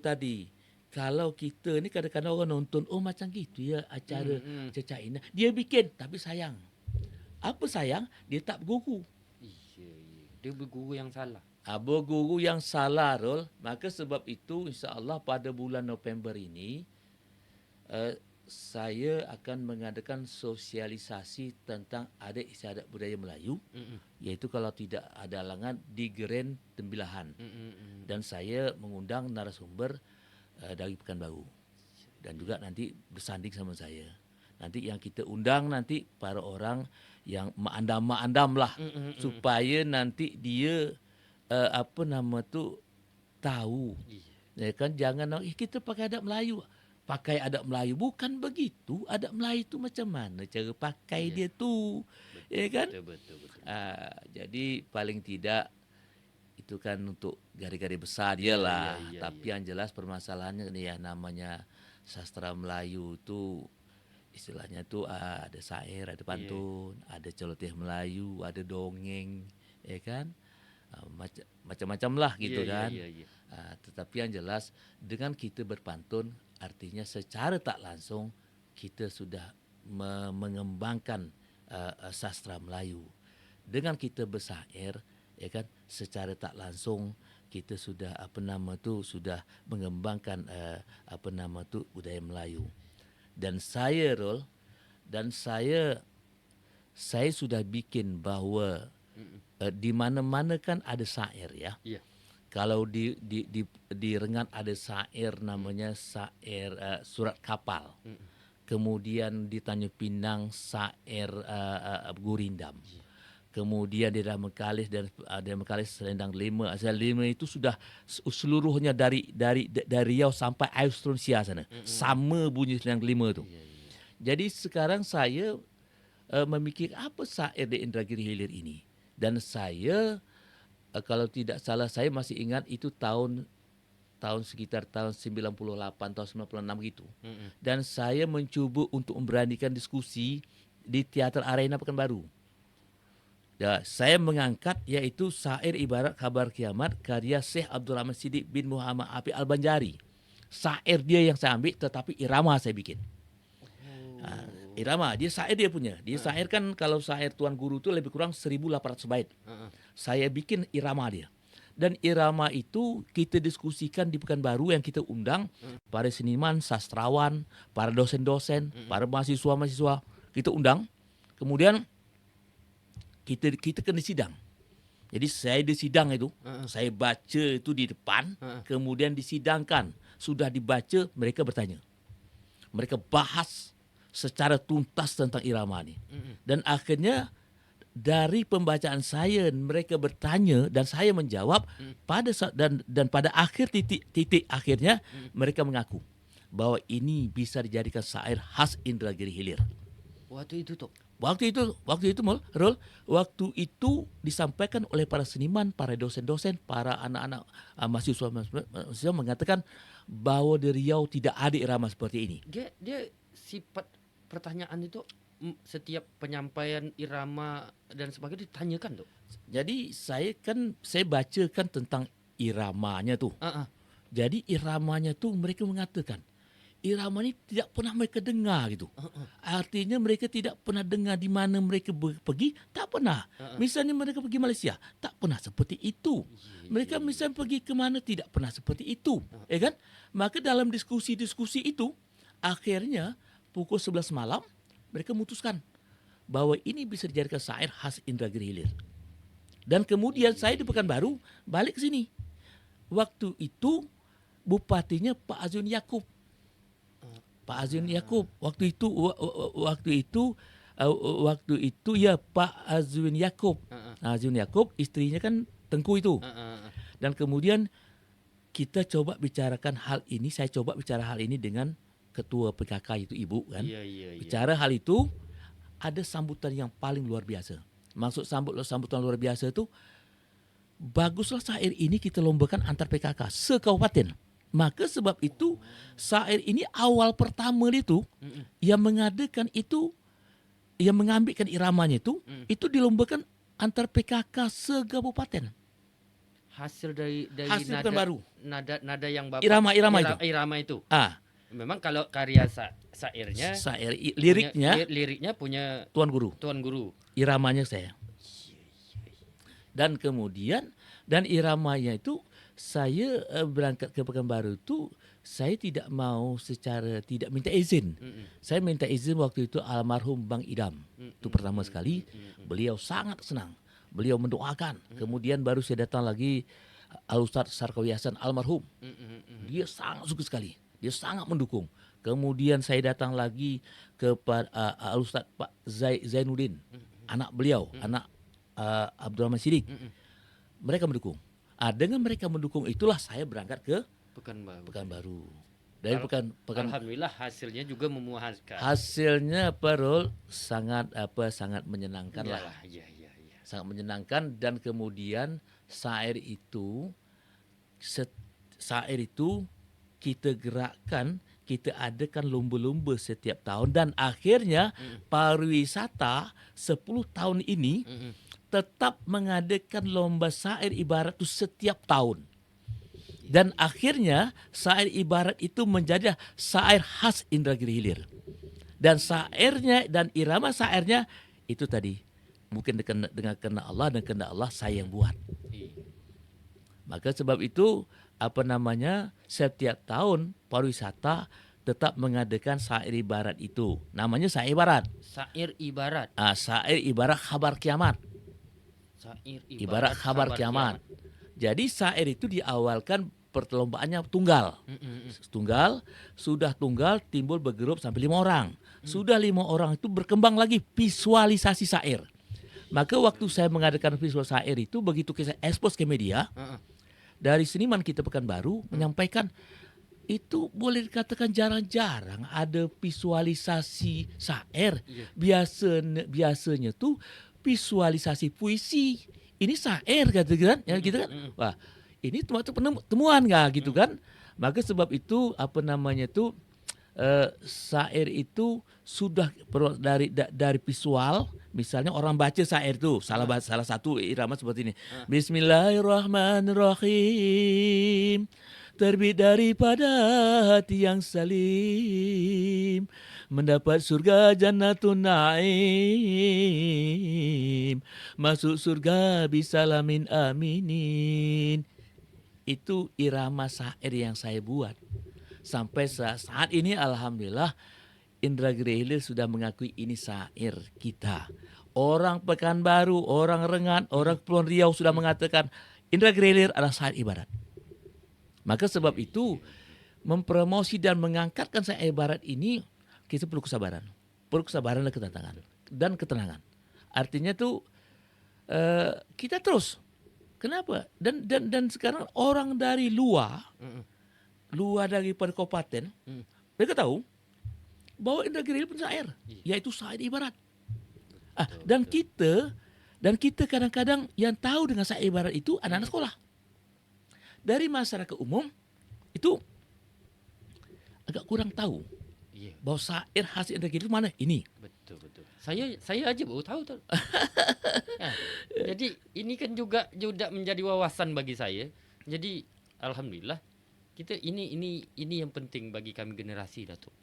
tadi. Kalau kita ni kadang-kadang orang nonton, macam gitu ya acara cecah inai. Dia bikin, tapi sayang. Apa sayang? Dia tak berguru. Dia berguru yang salah. Berguru yang salah, Rol. Maka sebab itu, insya-Allah pada bulan November ini, saya akan mengadakan sosialisasi tentang adat istiadat budaya Melayu. Iaitu kalau tidak ada halangan di Grand Tembilahan. Dan saya mengundang narasumber dari Pekanbaru dan juga nanti bersanding sama saya. Nanti yang kita undang nanti para orang yang mengandam lah supaya nanti dia tahu. Kan jangan kita pakai adat Melayu. Pakai adat Melayu bukan begitu. Adat Melayu tu macam mana cara pakai dia tu. Kan? Betul. Jadi paling tidak itu kan untuk garis-garis besar dia lah. Tapi yang jelas permasalahannya ni namanya sastra Melayu tu istilahnya tu ada syair, ada pantun, ada celoteh Melayu, ada dongeng, kan? macam-macam lah gitu Ya, kan. ya, ya. Tetapi yang jelas dengan kita berpantun artinya secara tak langsung kita sudah mengembangkan sastra Melayu. Dengan kita bersair, ya kan, secara tak langsung kita sudah sudah mengembangkan budaya Melayu. Dan saya Rol, dan saya sudah bikin bahawa di mana-mana kan ada syair ya. Ya. Kalau di Rengat ada syair namanya syair Surat Kapal. Kemudian di Tanjung Pinang syair Gurindam. Kemudian di Mekalis dan Selendang Lima. Selendang Lima itu sudah seluruhnya dari Riau sampai Australia sana. Sama bunyi Selendang Lima itu. Jadi sekarang saya memikir apa syair di Indragiri Hilir ini. Dan saya kalau tidak salah saya masih ingat itu sekitar tahun 98 tahun 96 gitu. Dan saya mencuba untuk memberanikan diskusi di Teater Arena Pekanbaru. Ya, saya mengangkat yaitu syair ibarat kabar kiamat karya Syekh Abdul Rahman Siddiq bin Muhammad Afi Al-Banjari. Syair dia yang saya ambil tetapi irama saya bikin. Irama, dia syair dia punya. Dia syair kan kalau syair Tuan Guru itu lebih kurang 1.800 bait. Saya bikin irama dia. Dan irama itu kita diskusikan di Pekanbaru yang kita undang para seniman, sastrawan, para dosen-dosen, para mahasiswa-mahasiswa. Kita undang. Kemudian kita kena sidang. Jadi saya di sidang itu, saya baca itu di depan, kemudian disidangkan. Sudah dibaca, mereka bertanya. Mereka bahas secara tuntas tentang irama ini. Dan akhirnya dari pembacaan saya mereka bertanya dan saya menjawab dan pada akhir titik akhirnya mereka mengaku bahwa ini bisa dijadikan syair khas Indragiri Hilir. Waktu itu disampaikan oleh para seniman, para dosen-dosen, para anak-anak mahasiswa mengatakan bahwa di Riau tidak ada irama seperti ini. Dia sifat pertanyaan itu setiap penyampaian irama dan sebagainya ditanyakan tuh. Jadi saya bacakan tentang iramanya tuh. Jadi iramanya tuh mereka mengatakan irama ini tidak pernah mereka dengar gitu. Artinya mereka tidak pernah dengar di mana mereka pergi, tak pernah. Misalnya mereka pergi Malaysia, tak pernah seperti itu. Mereka misalnya pergi ke mana, tidak pernah seperti itu. Ya kan? Maka dalam diskusi-diskusi itu, akhirnya pukul 11 malam, mereka memutuskan bahwa ini bisa dijadikan syair khas Indragiri Hilir. Dan kemudian saya di Pekanbaru balik ke sini. Waktu itu bupatinya Pak Azwin Yaakob. Waktu itu ya Pak Azwin Yaakob. Azwin Yaakob istrinya kan Tengku itu. Dan kemudian kita coba bicarakan hal ini, saya coba bicara hal ini dengan ketua PKK itu Ibu kan. Bicara hal itu ada sambutan yang paling luar biasa. Maksud sambutan luar biasa itu baguslah syair ini kita lombakan antar PKK se-kabupaten. Maka sebab itu syair ini awal pertama itu yang mengadakan itu, yang mengambilkan iramanya itu dilombakan antar PKK se-kabupaten. Hasil dari nada yang Bapak irama itu. Memang kalau karya syairnya, liriknya punya Tuan Guru. Iramanya saya. Dan kemudian iramanya itu saya berangkat ke Pekanbaru itu saya tidak minta izin. Saya minta izin waktu itu almarhum Bang Idam. Itu pertama sekali. Beliau sangat senang. Beliau mendoakan. Kemudian baru saya datang lagi Al-Ustaz Sarkawi Hasan almarhum. Dia sangat suka sekali. Dia sangat mendukung. Kemudian saya datang lagi kepada Al-Ustaz Pak Zainuddin. Anak beliau, anak Abdul Rahman Siddiq. Mereka mendukung. Dengan mereka mendukung itulah saya berangkat ke Pekanbaru. Dari Alhamdulillah hasilnya juga memuaskan. Hasilnya Parol sangat menyenangkan lah. Iya. Sangat menyenangkan dan kemudian syair itu kita gerakkan, kita adakan lomba-lomba setiap tahun dan akhirnya pariwisata 10 tahun ini tetap mengadakan lomba syair ibarat itu setiap tahun. Dan akhirnya syair ibarat itu menjadi syair khas Indragiri Hilir. Dan syairnya dan irama syairnya itu tadi mungkin dengan kehendak Allah dan kehendak Allah saya yang buat. Maka sebab itu setiap tahun pariwisata tetap mengadakan syair ibarat itu. Namanya syair ibarat. Syair ibarat. Syair ibarat khabar kiamat. Syair Ibarat khabar kiamat. Jadi syair itu diawalkan perlombaannya tunggal. Sudah tunggal timbul bergrup sampai 5 orang. Sudah 5 orang itu berkembang lagi visualisasi syair. Maka waktu saya mengadakan visual syair itu begitu saya expose ke media, dari seniman kita Pekanbaru menyampaikan itu boleh dikatakan jarang-jarang ada visualisasi syair. Biasanya tuh visualisasi puisi. Ini syair kata kan, ya gitu kan. Wah, ini temuan nggak gitu kan? Maka sebab itu syair itu sudah dari visual. Misalnya orang baca syair itu salah satu irama seperti ini. Bismillahirrahmanirrahim. Terbit daripada hati yang salim, mendapat surga jannatun naim, masuk surga bisalamin aminin. Itu irama syair yang saya buat. Sampai saat ini alhamdulillah Indragiri Hilir sudah mengakui ini syair kita. Orang Pekanbaru, orang Rengat, orang Kepulauan Riau sudah mengatakan Indragiri Hilir adalah syair ibarat. Maka sebab itu mempromosi dan mengangkatkan syair ibarat ini kita perlu kesabaran. Perlu kesabaran dan ketenangan. Artinya tuh kita terus. Kenapa? Dan sekarang orang dari luar daripada kabupaten, mereka tahu bahwa Indragiri pun syair, yaitu syair ibarat. Dan kita kadang-kadang yang tahu dengan syair ibarat itu anak-anak sekolah. Dari masyarakat umum itu agak kurang tahu bahwa syair khas Indragiri itu mana ini. Betul. Saya aja baru tahu tuh. Jadi ini kan juga menjadi wawasan bagi saya. Jadi alhamdulillah kita ini yang penting bagi kami generasi Datuk.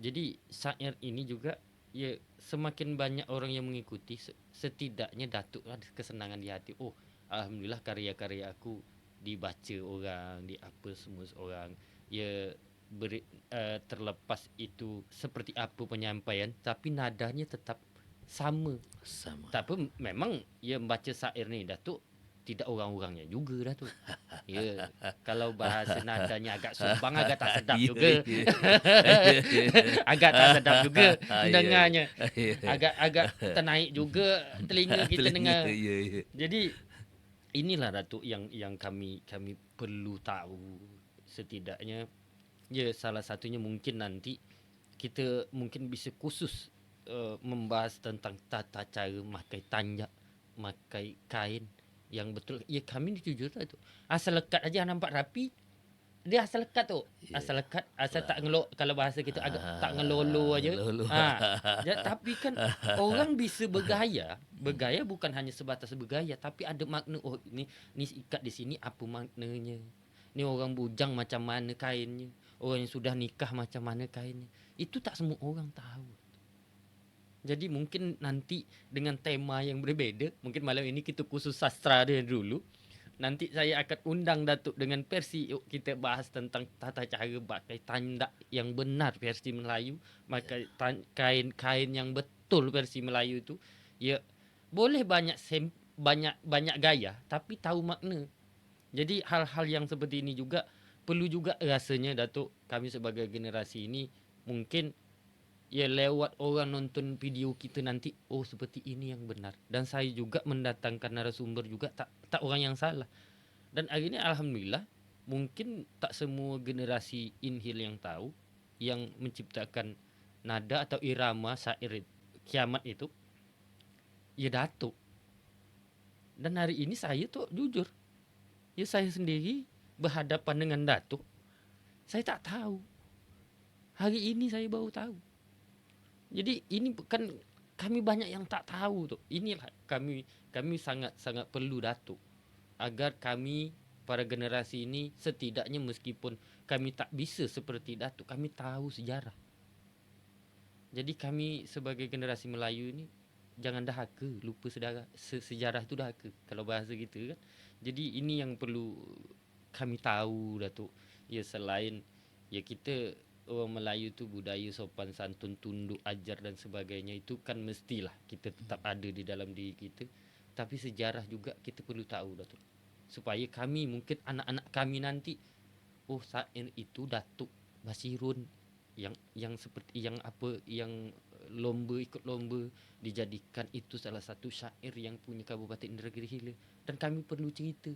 Jadi syair ini juga ya semakin banyak orang yang mengikuti, setidaknya Datuk ada kesenangan di hati. Oh, alhamdulillah karya-karya aku dibaca orang, apa semua orang. Ya terlepas itu seperti apa penyampaian, tapi nadanya tetap sama. Tak apa, memang ya membaca syair ni Datuk tidak orang-orangnya juga Datuk. Ya, kalau bahasa nadanya agak sumbang, agak tak sedap juga. Agak tak sedap juga dengarnya. Agak ternaik juga telinga kita dengar. Jadi inilah Datuk yang kami perlu tahu. Setidaknya ya salah satunya mungkin nanti kita mungkin bisa khusus membahas tentang tata cara memakai tanjak, memakai kain yang betul. Ya kami ni jujur lah tu. Asal lekat aja nampak rapi, dia asal lekat tu. Asal lekat, asal tak ngelok, kalau bahasa kita agak tak ngelolo aja. Tapi kan orang bisa bergaya bukan hanya sebatas bergaya, tapi ada makna. Oh, ni ikat di sini apa maknanya? Ni orang bujang macam mana kainnya? Orang yang sudah nikah macam mana kainnya? Itu tak semua orang tahu. Jadi mungkin nanti dengan tema yang berbeza, mungkin malam ini kita khusus sastra dia dulu. Nanti saya akan undang Datuk dengan versi, kita bahas tentang tata cara pakai tandak yang benar versi Melayu, pakai kain-kain yang betul versi Melayu itu. Ya, boleh banyak gaya, tapi tahu makna. Jadi hal-hal yang seperti ini juga perlu juga rasanya Datuk, kami sebagai generasi ini mungkin ya lewat orang nonton video kita nanti, oh seperti ini yang benar. Dan saya juga mendatangkan narasumber juga tak orang yang salah. Dan hari ini alhamdulillah mungkin tak semua generasi Inhil yang tahu, yang menciptakan nada atau irama syair kiamat itu ya Datuk. Dan hari ini saya tuh jujur, ya saya sendiri berhadapan dengan Datuk, saya tak tahu. Hari ini saya baru tahu. Jadi ini bukan kami banyak yang tak tahu tu. Inilah kami sangat perlu Datuk agar kami para generasi ini setidaknya meskipun kami tak bisa seperti Datuk, kami tahu sejarah. Jadi kami sebagai generasi Melayu ni jangan dahaka, lupa sejarah tu dahaka kalau bahasa kita kan. Jadi ini yang perlu kami tahu Datuk. Ya selain ya kita orang Melayu tu budaya sopan santun, tunduk, ajar dan sebagainya itu kan mestilah kita tetap ada di dalam diri kita. Tapi sejarah juga kita perlu tahu Datuk. Supaya kami mungkin anak-anak kami nanti, oh saat itu Datuk Basirun yang seperti yang ikut lomba dijadikan itu salah satu syair yang punya Kabupaten Indragiri Hilir, dan kami perlu cerita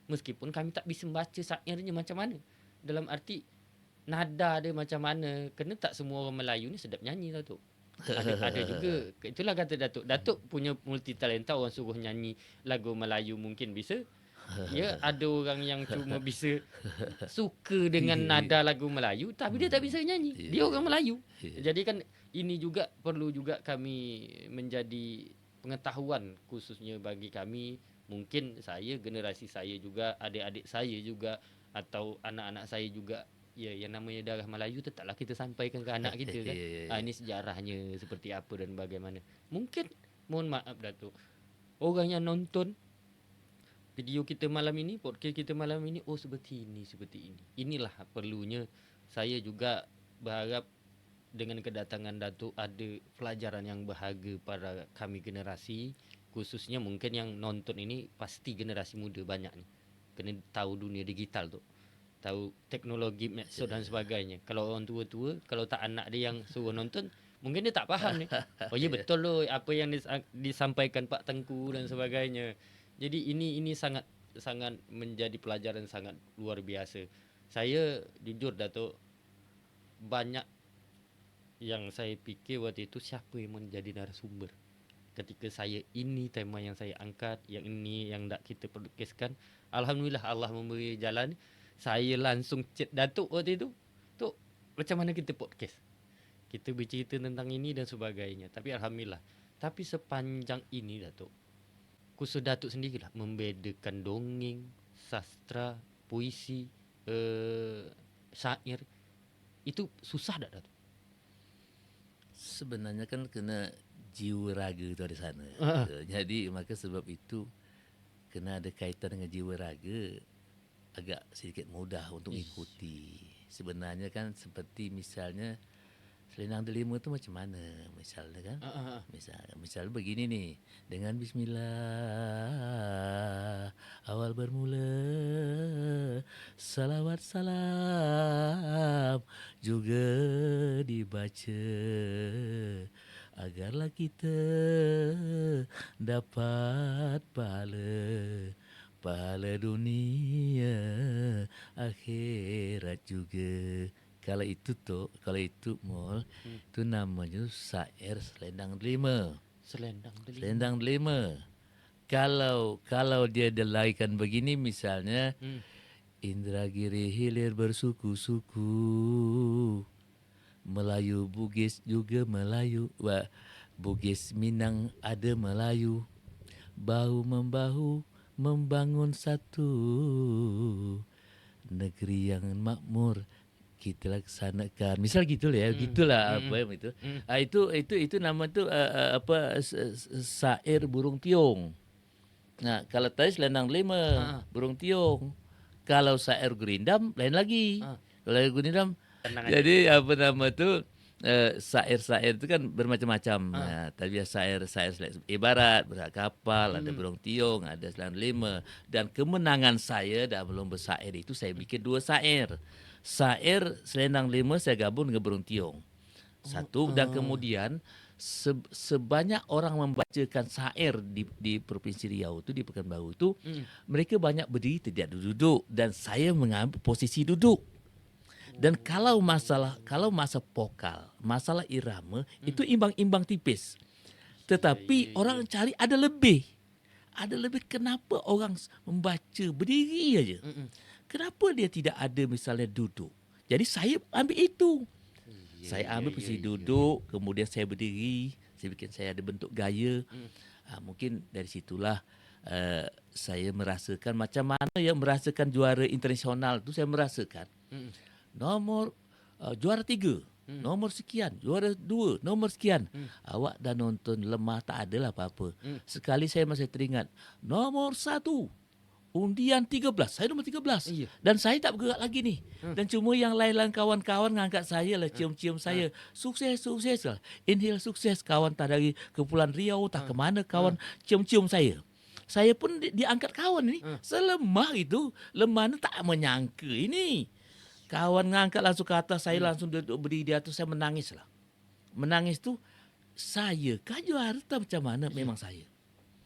meskipun kami tak bisa membaca syairnya macam mana, dalam arti nada dia macam mana, kerana tak semua orang Melayu ni sedap nyanyi Datuk. Ada juga, itulah kata Datuk punya multi talenta, orang suruh nyanyi lagu Melayu mungkin bisa. Ya, ada orang yang cuma bisa suka dengan nada lagu Melayu tapi dia tak bisa nyanyi. Dia orang Melayu. Jadi kan ini juga perlu juga kami menjadi pengetahuan khususnya bagi kami. Mungkin saya, generasi saya juga, adik-adik saya juga atau anak-anak saya juga. Ya, yang namanya darah Melayu tetaplah kita sampaikan ke anak kita kan. Ini sejarahnya seperti apa dan bagaimana. Mungkin mohon maaf Datuk, orang yang nonton video kita malam ini, podcast kita malam ini, oh seperti ini. Inilah perlunya. Saya juga berharap dengan kedatangan Datuk ada pelajaran yang berharga pada kami generasi, khususnya mungkin yang nonton ini pasti generasi muda banyak ni. Kena tahu dunia digital tu, tahu teknologi medsos dan sebagainya. Kalau orang tua-tua, kalau tak anak dia yang suruh nonton, mungkin dia tak faham ni. Oh ya betul loh apa yang disampaikan Pak Tengku dan sebagainya. Jadi ini sangat menjadi pelajaran sangat luar biasa. Saya jujur Datuk, banyak yang saya fikir waktu itu siapa yang menjadi narasumber. Ketika saya ini tema yang saya angkat, yang ini yang tak kita podcastkan, alhamdulillah Allah memberi jalan. Saya langsung chat Datuk waktu itu. Tok, macam mana kita podcast? Kita bercerita tentang ini dan sebagainya. Tapi alhamdulillah. Tapi sepanjang ini Datuk, khusus Datuk sendirilah membedakan dongeng, sastra, puisi, syair. Itu susah tak Datuk? Sebenarnya kan kena jiwa raga tu ada sana. Jadi maka sebab itu kena ada kaitan dengan jiwa raga, agak sedikit mudah untuk ikuti. Sebenarnya kan seperti misalnya Selendang Delima tu macam mana misalnya kan? Misal begini nih, dengan bismillah awal bermula, salawat salam juga dibaca, agarlah kita dapat pahala dunia akhirat juga. Kalau itu Mol, itu namanya syair Selendang Delima. Selendang Delima. Kalau dia delaikan begini misalnya, Indragiri Hilir bersuku-suku, Melayu Bugis juga Melayu, Bugis Minang ada Melayu, bahu membahu membangun satu negeri yang makmur kita laksanakan, misal gitulah apa yang itu. Itu nama tu syair burung tiung. Nah, kalau tadi Selendang Delima, burung tiung. Kalau syair Gurindam lain lagi. Kalau Gurindam jadi apa nama tu, syair itu kan bermacam-macam. Nah, tapi syair ibarat berat kapal, ada burung tiung, ada Selendang Delima. Dan kemenangan saya dalam lomba syair itu saya bikin 2 syair. Syair Selendang Delima saya gabung dengan burung tiung. Satu, dan kemudian sebanyak orang membacakan syair di Provinsi Riau tu, di Pekanbaru tu, mereka banyak berdiri tidak duduk, dan saya mengambil posisi duduk. Dan kalau masa vokal, masalah irama itu imbang-imbang tipis. Tetapi orang cari ada lebih. Kenapa orang membaca berdiri aja? Kenapa dia tidak ada misalnya duduk? Jadi saya ambil itu. Saya ya, ambil ya, posisi ya. duduk, kemudian saya berdiri, saya ada bentuk gaya. Hmm. Mungkin dari situlah saya merasakan macam mana yang merasakan juara internasional tu saya merasakan. Hmm. Nomor juara 3, Hmm. nomor sekian, juara 2, nomor sekian. Hmm. Awak dah nonton lemah tak adalah apa-apa. Hmm. Sekali saya masih teringat, nomor 1, undian 13. Saya nombor 13. Iya. Dan saya tak bergerak lagi ni. Dan cuma yang lain-lain kawan-kawan ngangkat saya lah, cium-cium saya. Sukses, sukses lah. Inhale sukses. Kawan tak dari Kepulauan Riau, tak ke mana kawan cium-cium saya. Saya pun diangkat kawan ni. Selemah itu. Lemah ni tak menyangka ini. Kawan ngangkat langsung ke atas, saya langsung duduk berdiri di atas, saya menangis lah. Menangis tu, saya kah juara tak macam mana? Memang saya.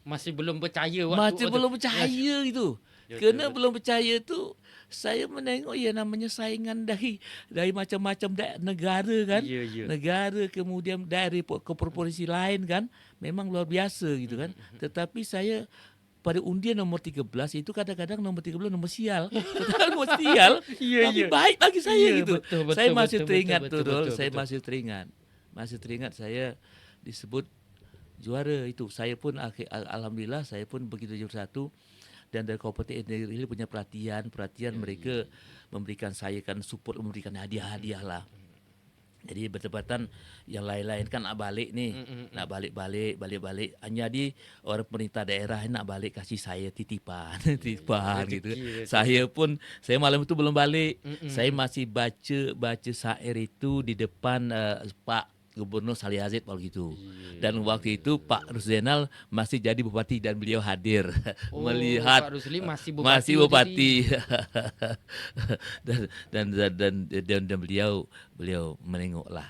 Masih belum percaya waktu Masih belum percaya gitu. Ya, Kena betul. belum percaya tu, saya menengok ya namanya saingan dari macam-macam negara kan. Ya, ya. Negara, kemudian dari ke provinsi lain kan. Memang luar biasa gitu kan. Tetapi saya pada undian nomor 13 itu kadang-kadang nomor 13 nomor sial. Tetapi nomor sial Ya, tapi ya. baik bagi saya Ya, gitu. betul, Saya betul, masih betul, teringat betul, tu, Dol. betul, Saya betul. masih teringat. Masih teringat saya disebut juara itu. Saya pun alhamdulillah saya pun begitu juara 1. Dan dari Kabupaten ini punya perhatian mereka memberikan saya kan support, memberikan hadiah-hadiah lah. Jadi bertepatan yang lain-lain kan nak balik ni. Nak balik. Hanya di orang pemerintah daerah nak balik kasih saya titipan. Titipan Rezeki, gitu. betul. Saya malam itu belum balik. Saya masih baca syair itu di depan Pak Gubernur Saleh Azid waktu itu. Dan waktu itu Pak Rusdenal masih jadi bupati dan beliau hadir melihat Pak Rusli masih bupati. masih waktu bupati. itu. dan beliau menengoklah,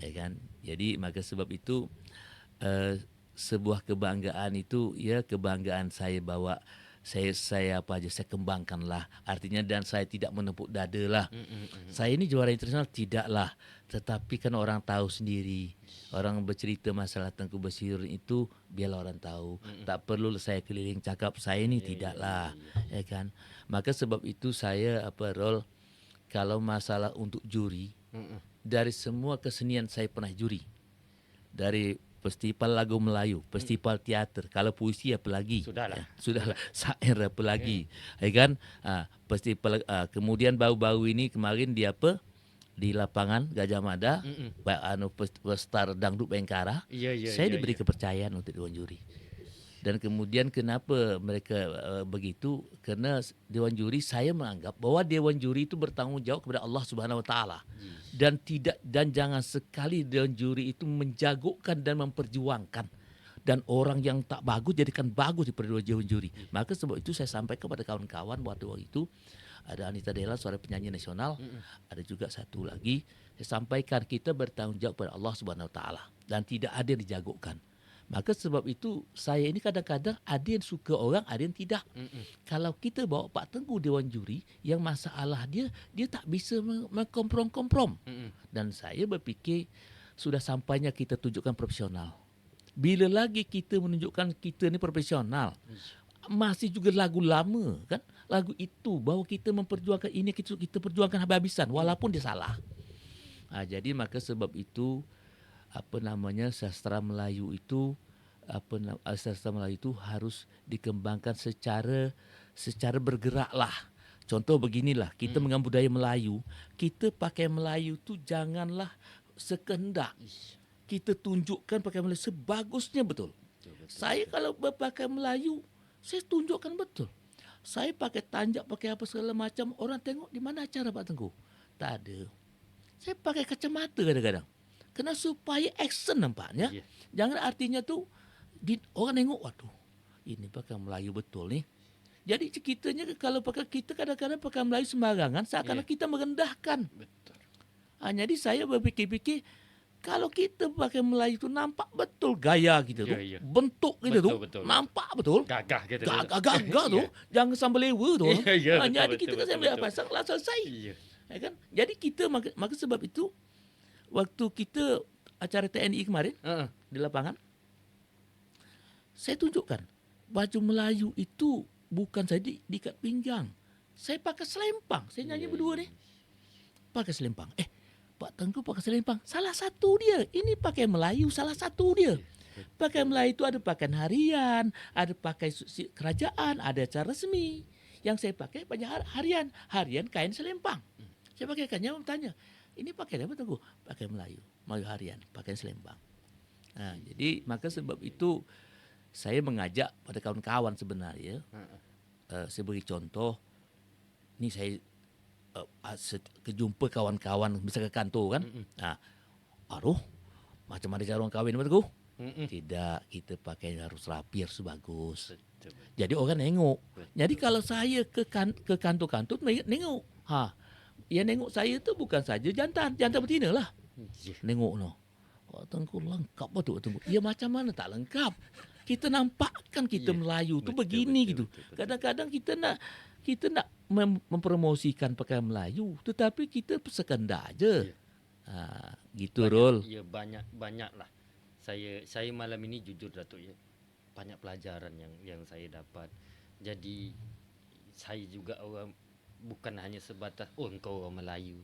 ya kan. Jadi maka sebab itu sebuah kebanggaan itu ya kebanggaan saya bawa saya apa aja saya kembangkanlah artinya, dan saya tidak menepuk dada lah. Saya ini juara internasional tidaklah, tetapi kan orang tahu sendiri, orang bercerita masalah Tengku Basirun itu biarlah orang tahu. Tak perlu saya keliling cakap saya ini tidaklah, ya kan. Maka sebab itu saya Rol, kalau masalah untuk juri, dari semua kesenian saya pernah juri. Dari festival lagu Melayu, festival teater, kalau puisi apa lagi? Sudahlah. Sudahlah. Syair apa lagi? Ya kan? Festival kemudian baru-baru ini kemarin di di lapangan Gajah Mada, Star Dangdut Bengkara. Ya, ya, Saya ya, diberi ya. kepercayaan untuk Dewan Juri. Dan kemudian kenapa mereka begitu? Karena Dewan Juri, saya menganggap bahwa Dewan Juri itu bertanggung jawab kepada Allah Subhanahu Wa Taala. Dan jangan sekali Dewan Juri itu menjagokan dan memperjuangkan dan orang yang tak bagus jadikan bagus di Dewan Juri. Maka sebab itu saya sampaikan kepada kawan-kawan waktu itu ada Anita Della, suara penyanyi nasional, ada juga satu lagi, saya sampaikan kita bertanggung jawab kepada Allah Subhanahu Wa Taala dan tidak ada yang dijagokan. Maka sebab itu saya ini kadang-kadang ada yang suka orang, ada yang tidak. Kalau kita bawa Pak Tengku Dewan Juri, yang masalah dia tak bisa mengkomprom-komprom. Dan saya berfikir sudah sampainya kita tunjukkan profesional. Bila lagi kita menunjukkan kita ni profesional, masih juga lagu lama kan, lagu itu bahwa kita memperjuangkan ini, kita perjuangkan habis-habisan walaupun dia salah. Jadi maka sebab itu sastra Melayu itu sastra Melayu itu harus dikembangkan secara bergeraklah. Contoh beginilah, kita mengambil budaya Melayu, kita pakai Melayu tu janganlah sekehendak. Kita tunjukkan pakai Melayu sebagusnya betul. Saya kalau berpakai Melayu, saya tunjukkan betul. Saya pakai tanjak, pakai apa segala macam, orang tengok di mana acara Pak Tengku? Tak ada. Saya pakai kacamata kadang-kadang. Kena supaya action nampaknya. Jangan artinya tu orang tengok, waduh, ini pakai Melayu betul ni. Jadi kitanya kalau pakai, kita kadang-kadang pakai Melayu sembarangan seakan kita merendahkan. Betul. Jadi saya berfikir-fikir kalau kita pakai Melayu tu nampak betul gaya kita tu, bentuk kita tu, nampak betul. Gagah kita. Gagah tu, jangan sambil lewa tu. Jadi betul, kita kan saya boleh pasang lah selesai. Ya kan? Jadi kita maka sebab itu waktu kita acara TNI kemarin di lapangan, saya tunjukkan baju Melayu itu bukan saya diikat pinggang. Saya pakai selempang. Saya nyanyi berdua ni. Pakai selempang. Pak Tengku pakai selempang. Salah satu dia. Ini pakai Melayu salah satu dia. Pakai Melayu itu ada pakaian harian, ada pakai kerajaan, ada acara resmi. Yang saya pakai pakaian harian. Harian kain selempang. Saya pakaikannya, orang tanya, ini pakai apa Tengku? Pakai Melayu. Melayu harian, pakaian selempang. Nah, jadi maka sebab itu saya mengajak pada kawan-kawan sebenarnya. Saya beri contoh. Ini saya kejumpa kawan-kawan bisa ke kantor kan. Nah, aduh, macam mana cara orang kahwin Tengku? Tidak, kita pakai harus rapi, harus bagus. Betul. Jadi orang nengok. Betul. Jadi kalau saya ke kantor-kantor nengok. Ya nengok saya tu bukan saja jantan betina lah. Ya. Nengok no. Tengku lengkap betul Tengku. Ya macam mana tak lengkap? Kita nampakkan kita Ya, Melayu tu betul, begini betul, gitu. betul. Kadang-kadang kita nak mempromosikan pakaian Melayu, tetapi kita sekadar aja. Ya. Gitu Rol. Ya banyak lah. Saya malam ini jujur Datuk ya. Banyak pelajaran yang saya dapat. Jadi saya juga orang bukan hanya sebatas engkau orang Melayu,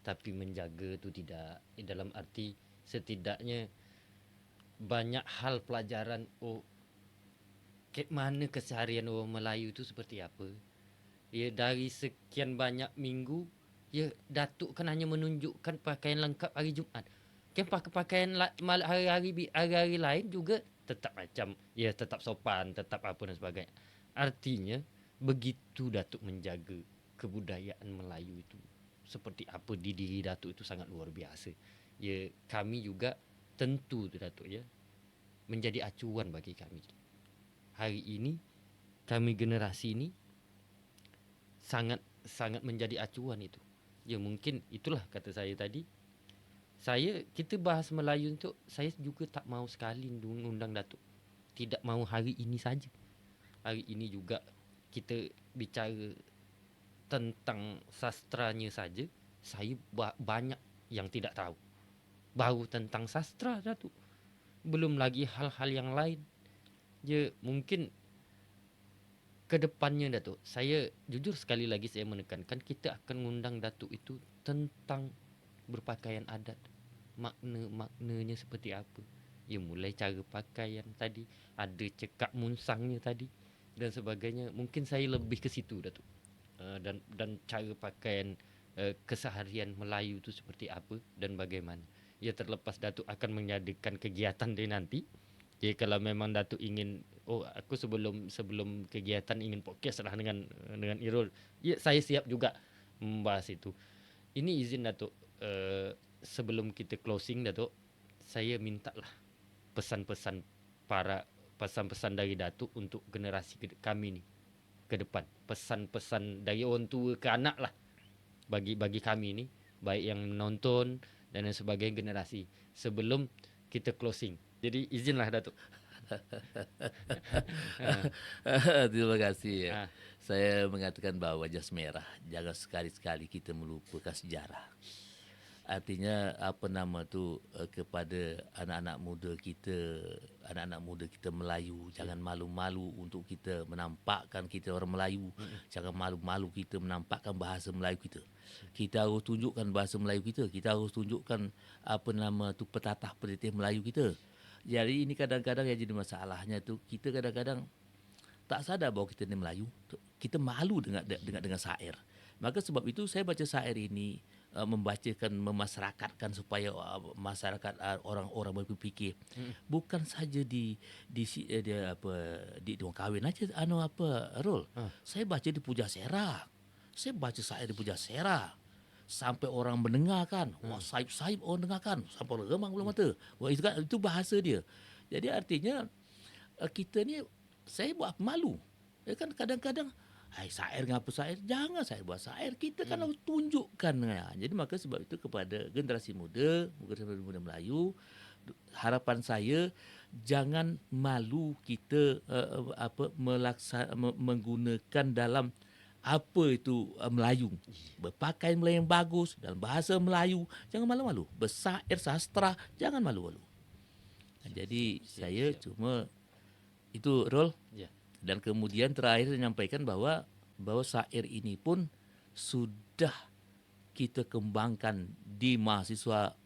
tapi menjaga tu tidak, dalam arti setidaknya banyak hal pelajaran mana keseharian orang Melayu tu seperti apa. Ya, dari sekian banyak minggu, ya Datuk kan hanya menunjukkan pakaian lengkap hari Jumaat. Kan pakaian hari-hari lain juga tetap macam, ya tetap sopan, tetap apa dan sebagainya. Artinya begitu Datuk menjaga kebudayaan Melayu itu seperti apa di diri Datuk itu sangat luar biasa. Ya kami juga tentu tu Datuk ya menjadi acuan bagi kami. Hari ini kami generasi ini sangat menjadi acuan itu. Ya mungkin itulah kata saya tadi. Kita bahas Melayu untuk saya juga tak mau sekali undang Datuk. Tidak mau hari ini saja. Hari ini juga kita bicara tentang sastranya saja. Saya banyak yang tidak tahu. Baru tentang sastra Datuk. Belum lagi hal-hal yang lain. Ya mungkin kedepannya Datuk, saya jujur sekali lagi saya menekankan kita akan mengundang Datuk itu tentang berpakaian adat, maknanya seperti apa. Ya mulai cara pakaian tadi, ada cekak munsangnya tadi dan sebagainya. Mungkin saya lebih ke situ Datuk. Dan cara pakaian keseharian Melayu itu seperti apa dan bagaimana. Ya terlepas Datuk akan mengadakan kegiatan dia nanti. Jadi kalau memang Datuk ingin, aku sebelum kegiatan ingin podcast lah dengan Irul, ya saya siap juga membahas itu. Ini izin Datuk, sebelum kita closing Datuk, saya mintalah pesan-pesan dari Datuk untuk generasi kami ni ke depan. Pesan-pesan dari orang tua ke anak lah bagi kami ni, baik yang menonton dan sebagainya generasi, sebelum kita closing. Jadi izinlah Datuk. Terima kasih ya. Ah. Saya mengatakan bahawa jas merah, jangan sekali-sekali kita melupakan sejarah. Artinya kepada anak-anak muda kita Melayu, jangan malu-malu untuk kita menampakkan kita orang Melayu. Jangan malu-malu kita menampakkan bahasa Melayu kita. Kita harus tunjukkan bahasa Melayu kita. Kita harus tunjukkan petatah petitih Melayu kita. Jadi ini kadang-kadang yang jadi masalahnya tu, kita kadang-kadang tak sadar bahawa kita ni Melayu. Kita malu dengan syair. Maka sebab itu saya baca syair ini, memasyarakatkan supaya masyarakat orang-orang berfikir bukan saja di orang kahwin aja Rol. Saya baca di Pujasera. Saya baca syair di Pujasera sampai orang mendengarkan. Wah, saib orang dengarkan sampai remang bulu mata. Wah, itu bahasa dia. Jadi artinya kita ni, saya buat malu. Ya kan kadang-kadang syair ngapa syair? Jangan saya buat syair. Kita kan harus tunjukkan. Ya. Jadi maka sebab itu kepada generasi muda Melayu, harapan saya jangan malu kita menggunakan dalam apa itu Melayu. Berpakaian Melayu yang bagus dalam bahasa Melayu. Jangan malu-malu. Bersair sastra, jangan malu-malu. Jadi saya cuma itu Rol. Ya. Dan kemudian terakhir saya menyampaikan bahwa syair ini pun sudah kita kembangkan di mahasiswa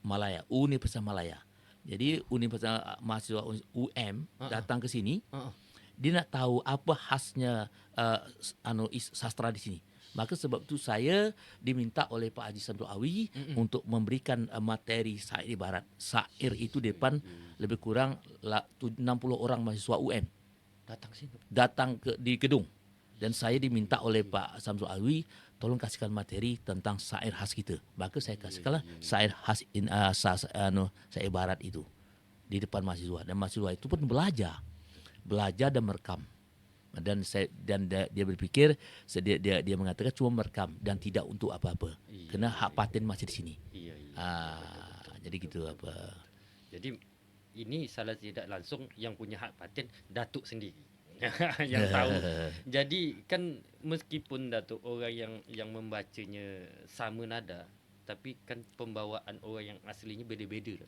Malaya, Universitas Malaya. Jadi Universitas mahasiswa UM datang ke sini, dia nak tahu apa khasnya sastra di sini. Maka sebab itu saya diminta oleh Pak Haji Samsul Awi untuk memberikan materi syair ibarat. Syair itu depan lebih kurang 60 orang mahasiswa UM Datang sini. datang di gedung. Dan saya diminta oleh Pak Samsul Awi, tolong kasihkan materi tentang syair khas kita. Maka saya kasihkanlah syair khas syair barat itu di depan mahasiswa. Dan mahasiswa itu pun belajar dan merekam. Dan dia berpikir, dia mengatakan cuma merekam dan tidak untuk apa-apa. Kerana hak paten masih di sini. Jadi gitu apa. Jadi ini salah tidak langsung yang punya hak paten Datuk sendiri. Yang tahu. Jadi kan meskipun Datuk orang yang membacanya sama nada, tapi kan pembawaan orang yang aslinya beda-beda.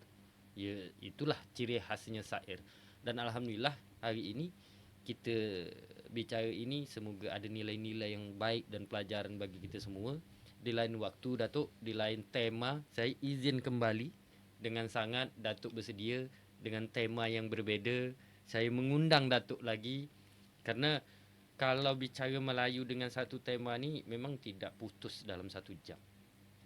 Ya, itulah ciri khasnya syair. Dan alhamdulillah hari ini kita bicara ini semoga ada nilai-nilai yang baik dan pelajaran bagi kita semua. Di lain waktu Datuk, di lain tema, saya izin kembali dengan sangat Datuk bersedia dengan tema yang berbeza. Saya mengundang Datuk lagi karena kalau bicara Melayu dengan satu tema ni memang tidak putus dalam 1 jam.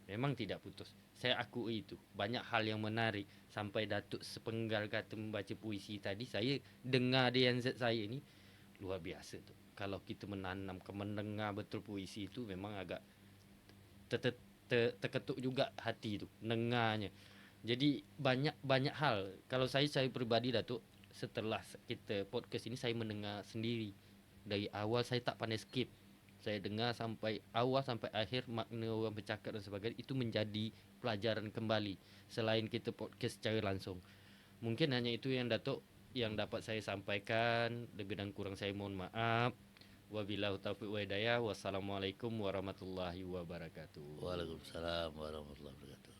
Memang tidak putus. Saya akui itu. Banyak hal yang menarik. Sampai Datuk sepenggal kata membaca puisi tadi, saya dengar DNZ saya ni luar biasa tu. Kalau kita mendengar betul puisi itu memang agak terketuk juga hati tu dengarnya. Jadi banyak hal. Kalau saya pribadi Datuk, setelah kita podcast ini saya mendengar sendiri. Dari awal saya tak pandai skip. Saya dengar sampai awal sampai akhir makna orang bercakap dan sebagainya, itu menjadi pelajaran kembali selain kita podcast secara langsung. Mungkin hanya itu yang Datuk yang dapat saya sampaikan. Lebih dan kurang saya mohon maaf. Wabillahi taufiq wa hidayah. Wassalamualaikum warahmatullahi wabarakatuh. Waalaikumsalam warahmatullahi wabarakatuh.